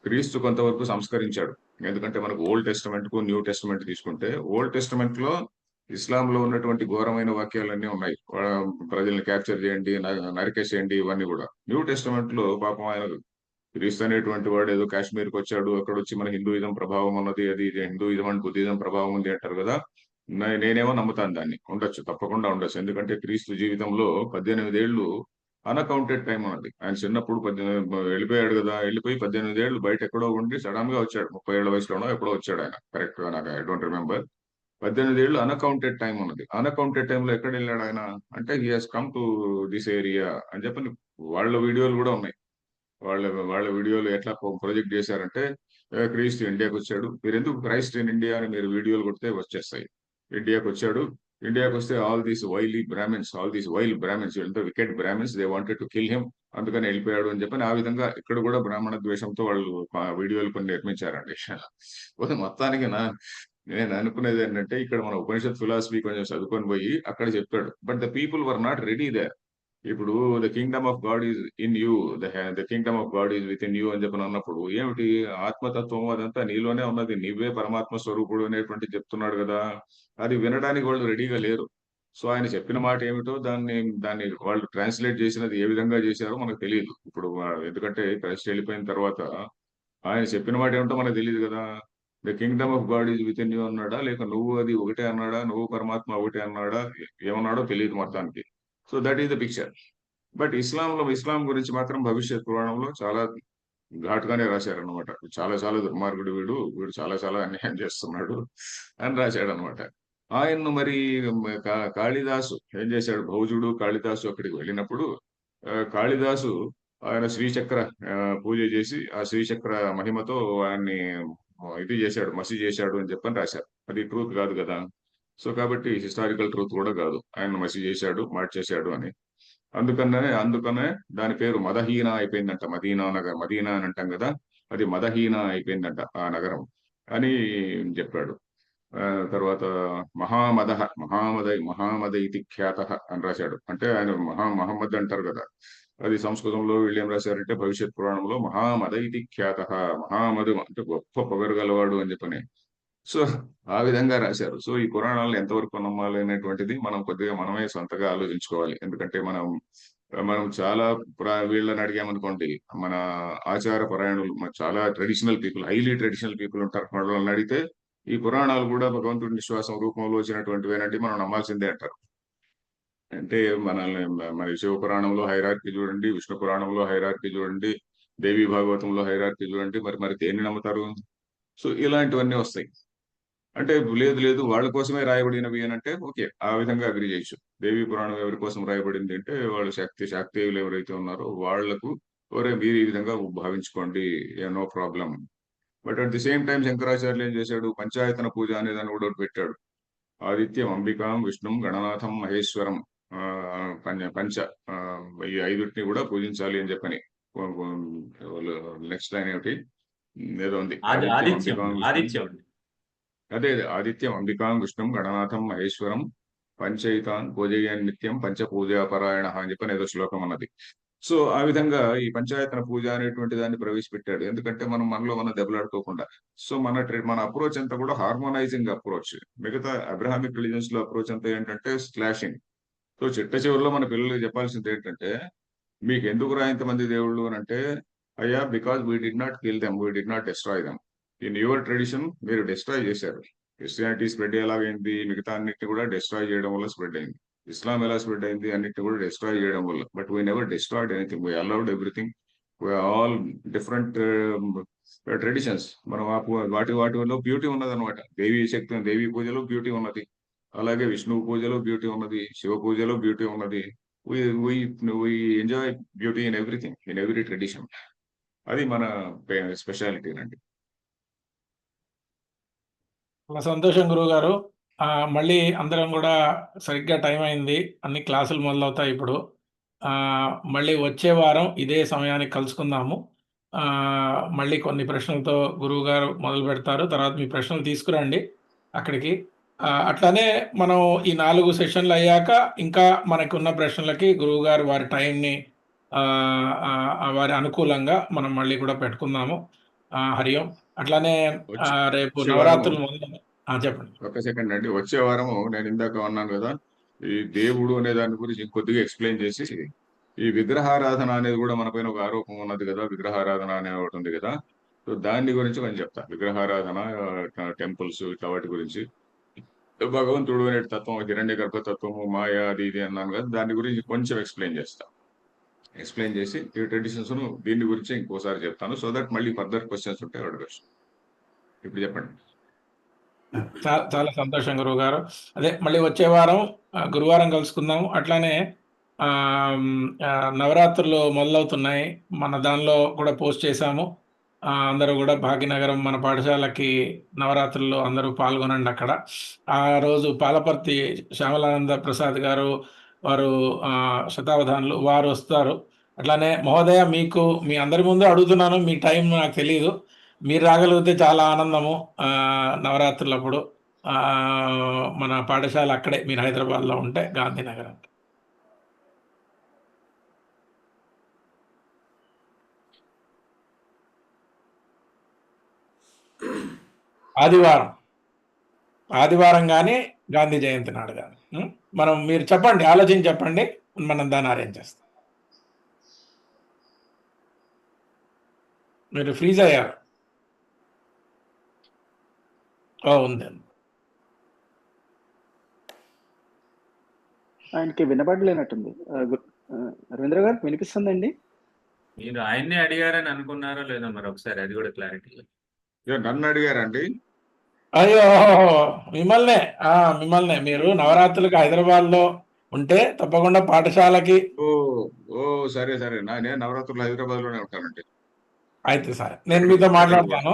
క్రీస్తు కొంతవరకు సంస్కరించాడు. ఎందుకంటే మనకు ఓల్డ్ టెస్టమెంట్ కు న్యూ టెస్టమెంట్ తీసుకుంటే, ఓల్డ్ టెస్టమెంట్ లో ఇస్లాంలో ఉన్నటువంటి ఘోరమైన వాక్యాలన్నీ ఉన్నాయి. ప్రజల్ని క్యాప్చర్ చేయండి, నరికేసేయండి, ఇవన్నీ కూడా. న్యూ టెస్టమెంట్ లో పాపం ఆయన క్రీస్తు అనేటువంటి వాడు ఏదో కాశ్మీర్కి వచ్చాడు, అక్కడ వచ్చి మన హిందూయిజం ప్రభావం ఉన్నది, అది ఇది హిందూయిజం అండ్ బుద్ధిజం ప్రభావం ఉంది అంటారు కదా. నేనేమో నమ్ముతాను దాన్ని. ఉండొచ్చు, తప్పకుండా ఉండొచ్చు. ఎందుకంటే క్రీస్తు జీవితంలో 18 ఏళ్ళు అన్అకౌంటెడ్ టైం ఉన్నది. ఆయన చిన్నప్పుడు 18 వెళ్ళిపోయాడు కదా, వెళ్ళిపోయి 18 ఏళ్ళు బయట ఎక్కడో ఉండి సడన్ గా వచ్చాడు. 30 ఏళ్ల వయసులోనో ఎప్పుడో వచ్చాడు ఆయన. కరెక్ట్ గా నాకు ఐ డోంట్ రిమెంబర్. 18 ఏళ్ళు అన్అకౌంటెడ్ టైం ఉన్నది. అన్అకౌంటెడ్ టైంలో ఎక్కడ వెళ్ళాడు ఆయన అంటే, he has come to this area అని చెప్పని వాళ్ళ వీడియోలు కూడా ఉన్నాయి. వాళ్ళ వాళ్ళ వీడియోలు ఎట్లా ప్రొజెక్ట్ చేశారంటే, క్రీస్తు ఇండియాకి వచ్చాడు. మీరు ఎందుకు క్రైస్ట్ ఇన్ ఇండియా అని మీరు వీడియోలు కొడితే వచ్చేస్తాయి. ఇండియాకి వచ్చాడు. ఇండియాకి వస్తే ఆల్ దీస్ వైల్ బ్రాహ్మిన్స్, ఎంత wicket Brahmins, they wanted to kill him. అందుకని వెళ్ళిపోయాడు అని చెప్పని ఆ విధంగా ఇక్కడ కూడా బ్రాహ్మణ ద్వేషంతో వాళ్ళు వీడియోలు కొన్ని నిర్మించారండి. మొత్తానికి నేను అనుకునేది ఏంటంటే, ఇక్కడ మన ఉపనిషత్ ఫిలాసఫీ కొంచెం చదువుకొని పోయి అక్కడ చెప్పాడు. But the people were not ready there. ఇప్పుడు the kingdom of God is in you, the kingdom of God is with in you అని చెప్పని అన్నప్పుడు ఏమిటి, ఆత్మతత్వం అదంతా నీలోనే ఉన్నది, నీవే పరమాత్మ స్వరూపుడు అనేటువంటి చెప్తున్నాడు కదా. అది వినడానికి వాళ్ళు రెడీగా లేరు. సో ఆయన చెప్పిన మాట ఏమిటో దాన్ని దాన్ని వాళ్ళు ట్రాన్స్లేట్ చేసినది ఏ విధంగా చేశారో మనకు తెలియదు. ఇప్పుడు ఎందుకంటే క్రైస్ట్ వెళ్ళిపోయిన తర్వాత ఆయన చెప్పిన మాట ఏమిటో మనకు తెలియదు కదా. The kingdom of God is with in you అన్నాడా, లేక నువ్వు అది ఒకటే అన్నాడా, నువ్వు పరమాత్మ ఒకటే అన్నాడా, ఏమన్నాడో తెలియదు మొత్తానికి. So that is the picture. But ఇస్లాం గురించి మాత్రం భవిష్యత్ పురాణంలో చాలా ఘాటుగానే రాశారనమాట. చాలా చాలా దుర్మార్గుడు వీడు, వీడు చాలా చాలా అన్యాయం చేస్తున్నాడు అని రాశాడనమాట. ఆయన్ను మరి కాళిదాసు ఏం చేశాడు, భౌజుడు కాళిదాసు అక్కడికి వెళ్ళినప్పుడు కాళిదాసు ఆయన శ్రీచక్ర పూజ చేసి ఆ శ్రీచక్ర మహిమతో ఆయన్ని ఇది చేశాడు, మసి చేశాడు అని చెప్పని రాశారు. అది ట్రూత్ కాదు కదా. సో కాబట్టి హిస్టారికల్ ట్రూత్ కూడా కాదు. ఆయన మసి చేశాడు, మార్చేశాడు అని. అందుకనే దాని పేరు మదహీన అయిపోయిందంట. మదీనా అని అంటాం కదా, అది మదహీన అయిపోయిందంట ఆ నగరం అని చెప్పాడు. తర్వాత మహామద ఇతి ఖ్యాత అని రాశాడు. అంటే ఆయన మహమ్మద్ అంటారు కదా, అది సంస్కృతంలో వీళ్ళు ఏం రాశారంటే భవిష్యత్ పురాణంలో మహామద ఇతి ఖ్యాత, మహామదు అంటే గొప్ప పొగరు గలవాడు అని చెప్పని. సో ఆ విధంగా రాశారు. సో ఈ పురాణాలను ఎంతవరకు నమ్మాలి అనేటువంటిది మనం కొద్దిగా మనమే సొంతగా ఆలోచించుకోవాలి. ఎందుకంటే మనం చాలా వీళ్ళని అడిగామనుకోండి, మన ఆచార పరాయణులు, చాలా traditional people, highly traditional people ఉంటారు. వాళ్ళని అడిగితే ఈ పురాణాలు కూడా భగవంతుడి విశ్వాసం రూపంలో వచ్చినటువంటివేనంటే మనం నమ్మాల్సిందే అంటారు. అంటే మన శివ పురాణంలో హైరార్కీ చూడండి, విష్ణు పురాణంలో హైరార్కీ చూడండి, దేవి భాగవతంలో హైరార్కీ చూడండి, మరి మరి దేన్ని నమ్ముతారు? సో ఇలాంటివన్నీ వస్తాయి. అంటే లేదు లేదు వాళ్ళ కోసమే రాయబడినవి అని అంటే ఓకే, ఆ విధంగా అగ్రి చేయొచ్చు. దేవి పురాణం ఎవరి కోసం రాయబడింది అంటే వాళ్ళు శాక్తేయులు ఎవరైతే ఉన్నారో వాళ్లకు ఒరే మీరు ఈ విధంగా భావించుకోండి, no problem. But at the same time శంకరాచార్యులు ఏం చేశాడు, పంచాయతన పూజ అనే దాన్ని కూడా ఒకటి పెట్టాడు. ఆదిత్యం అంబికాం విష్ణుం గణనాథం మహేశ్వరం ఆ, పంచ ఆ, ఈ ఐదుటిని కూడా పూజించాలి అని చెప్పని. నెక్స్ట్ లైన్ ఏమిటి, ఏదో ఉంది, ఆదిత్యం ఆదిత్యం అంబికాం విష్ణుం. ఆదిత్యం అండి. అదే ఆదిత్యం అంబికాం విష్ణుం గణనాథం మహేశ్వరం పంచైతాన్ పూజయన్ నిత్యం పంచ పూజాపరాయణ అని చెప్పని ఏదో శ్లోకం అన్నది. సో ఆ విధంగా ఈ పంచాయతన పూజ అనేటువంటి దాన్ని ప్రవేశపెట్టాడు. ఎందుకంటే మనలో మనం దెబ్బలాడుకోకుండా. సో మన అప్రోచ్ అంతా కూడా హార్మోనైజింగ్ అప్రోచ్. మిగతా అబ్రహామిక్ రిలీజన్స్ లో అప్రోచ్ అంతా ఏంటంటే స్లాషింగ్. సో చిట్ట చివరిలో మన పిల్లలకి చెప్పాల్సింది ఏంటంటే, మీకు ఎందుకురా ఇంతమంది దేవుళ్ళు అని అంటే, అయ్యా because we did not kill them, we did not destroy them. In your tradition మీరు డిస్ట్రాయ్ చేశారు. క్రిస్టియానిటీ స్ప్రెడ్ ఎలాగైంది, మిగతా అన్నిటిని కూడా డిస్ట్రాయ్ చేయడం వల్ల స్ప్రెడ్ అయింది. ఇస్లాం ఎలా స్ప్రెడ్ అయింది, అన్నిటిని కూడా డిస్ట్రాయ్ చేయడం వల్ల. But we never destroyed anything, we allowed everything. We all different traditions. మనం వాటిలో బ్యూటీ ఉన్నది అనమాట. దేవీ శక్తి, దేవీ పూజలో బ్యూటీ ఉన్నది, అలాగే విష్ణువు పూజలో బ్యూటీ ఉన్నది, శివ పూజలో బ్యూటీ ఉన్నది. we enjoy beauty in everything, in every tradition. అది మన స్పెషాలిటీ అండి. చాలా సంతోషం గురువు గారు. మళ్ళీ అందరం కూడా సరిగ్గా టైం అయింది, అన్ని క్లాసులు మొదలవుతాయి ఇప్పుడు. మళ్ళీ వచ్చే వారం ఇదే సమయానికి కలుసుకుందాము. మళ్ళీ కొన్ని ప్రశ్నలతో గురువు గారు మొదలు పెడతారు, తర్వాత మీ ప్రశ్నలు తీసుకురండి అక్కడికి. అట్లానే మనం ఈ 4 సెషన్లు అయ్యాక ఇంకా మనకున్న ప్రశ్నలకి గురువు గారు వారి టైంని వారి అనుకూలంగా మనం మళ్ళీ కూడా పెట్టుకుందాము. హరి ఓం. అట్లానే రేపు నవరాత్రులు చెప్పండి. ఒక సెకండ్ అండి. వచ్చే వారము నేను ఇందాక అన్నాను కదా, ఈ దేవుడు అనే దాని గురించి కొద్దిగా ఎక్స్ప్లెయిన్ చేసి, ఈ విగ్రహారాధన అనేది కూడా మన పైన ఒక ఆరోపం ఉన్నది కదా, విగ్రహారాధన అనే ఒకటి ఉంది కదా, సో దాని గురించి కొంచెం చెప్తా. విగ్రహారాధన, టెంపుల్స్, ఇట్లా వాటి గురించి, భగవంతుడు అనే తత్వం, హిరణ్య గర్భతత్వము, మాయ, అది ఇది అన్నాను కదా, దాని గురించి కొంచెం ఎక్స్ప్లెయిన్ చేస్తా. ఎక్స్ప్లెయిన్ చేసి ఈ ట్రెడిషన్స్ ను దీని గురించి ఇంకోసారి చెప్తాను, సో దట్ మళ్ళీ ఫర్దర్ క్వశ్చన్స్ ఉంటే అడగచ్చు. ఇప్పుడు చెప్పండి. చాలా సంతోషం గురువు గారు. అదే మళ్ళీ వచ్చే వారం గురువారం కలుసుకుందాము. అట్లానే నవరాత్రులు మొదలవుతున్నాయి, మన దానిలో కూడా పోస్ట్ చేశాము. అందరూ కూడా భాగ్యనగరం మన పాఠశాలకి నవరాత్రుల్లో అందరూ పాల్గొనండి. అక్కడ ఆ రోజు పాలపర్తి శ్యామలానంద ప్రసాద్ గారు వారు శతావధానులు వారు వస్తారు. అట్లానే మహోదయ, మీకు మీ అందరి ముందు అడుగుతున్నాను, మీ టైం నాకు తెలియదు, మీరు రాగలిగితే చాలా ఆనందము. నవరాత్రులప్పుడు మన పాఠశాల అక్కడే, మీరు హైదరాబాద్లో ఉంటే గాంధీనగర్. ఆదివారం కానీ గాంధీ జయంతి నాడు కానీ మనం, మీరు చెప్పండి, ఆలోచించి చెప్పండి, మనం దాన్ని అరేంజ్ చేస్తాం. మీరు ఫ్రీజ్ అయ్యారు? ఉంది. ఆయనకి వినపడలేనట్టుంది. రవీంద్ర గారు వినిపిస్తుందండి? మీరు ఆయన్నే అడిగారని అనుకున్నారో లేదో మరి ఒకసారి అది కూడా క్లారిటీ. నన్ను అడిగారండి? అయ్యో, మిమ్మల్నే. మీరు నవరాత్రులకు హైదరాబాద్ లో ఉంటే తప్పకుండా పాఠశాలకి. ఓ సరే సరే, నేను నవరాత్రులు హైదరాబాద్ లోనే ఉంటానండి. అయితే సరే, నేను మీతో మాట్లాడతాను.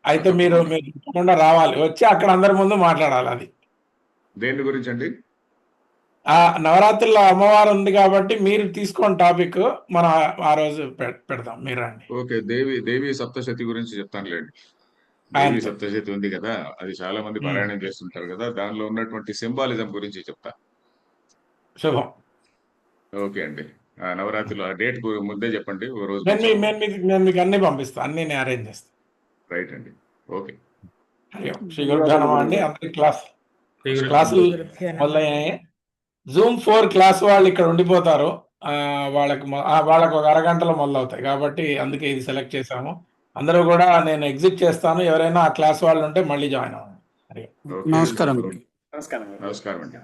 అయితే మీరు తప్పకుండా రావాలి, వచ్చి అక్కడ అందరి ముందు మాట్లాడాలి. అది దేని గురించి అండి? నవరాత్రుల్లో అమ్మవారు ఉంది కాబట్టి మీరు తీసుకోండి టాపిక్, మనం ఆ రోజు పెడతాం, మీరు రండి. ఓకే, దేవి సప్తశతి గురించి చెప్తానులేండి. దేవి సప్తశతి ఉంది కదా, అది చాలా మంది పారాయణం చేస్తుంటారు కదా, దానిలో ఉన్నటువంటి సింబాలిజం గురించి చెప్తా. శుభం. ఓకే అండి. నవరాత్రులు ఆ డేట్ ముందే చెప్పండి, ఓ రోజు నేను మీకు అన్ని పంపిస్తాను, అన్ని నేను అరేంజ్ చేస్తాను. రైట్ అండి. ఓకే. శ్రీ గురుభ్యో నమః అండి. అందరికి క్లాసులు మొదలయ్యాయి. జూమ్ 4 క్లాస్ వాళ్ళు ఇక్కడ ఉండిపోతారు, వాళ్ళకి ఒక అరగంటలో మొదలవుతాయి కాబట్టి అందుకే ఇది సెలెక్ట్ చేశాము. అందరూ కూడా నేను ఎగ్జిట్ చేస్తాను, ఎవరైనా ఆ క్లాస్ వాళ్ళు ఉంటే మళ్ళీ జాయిన్ అవ్వండి. నమస్కారం. నమస్కారం అండి.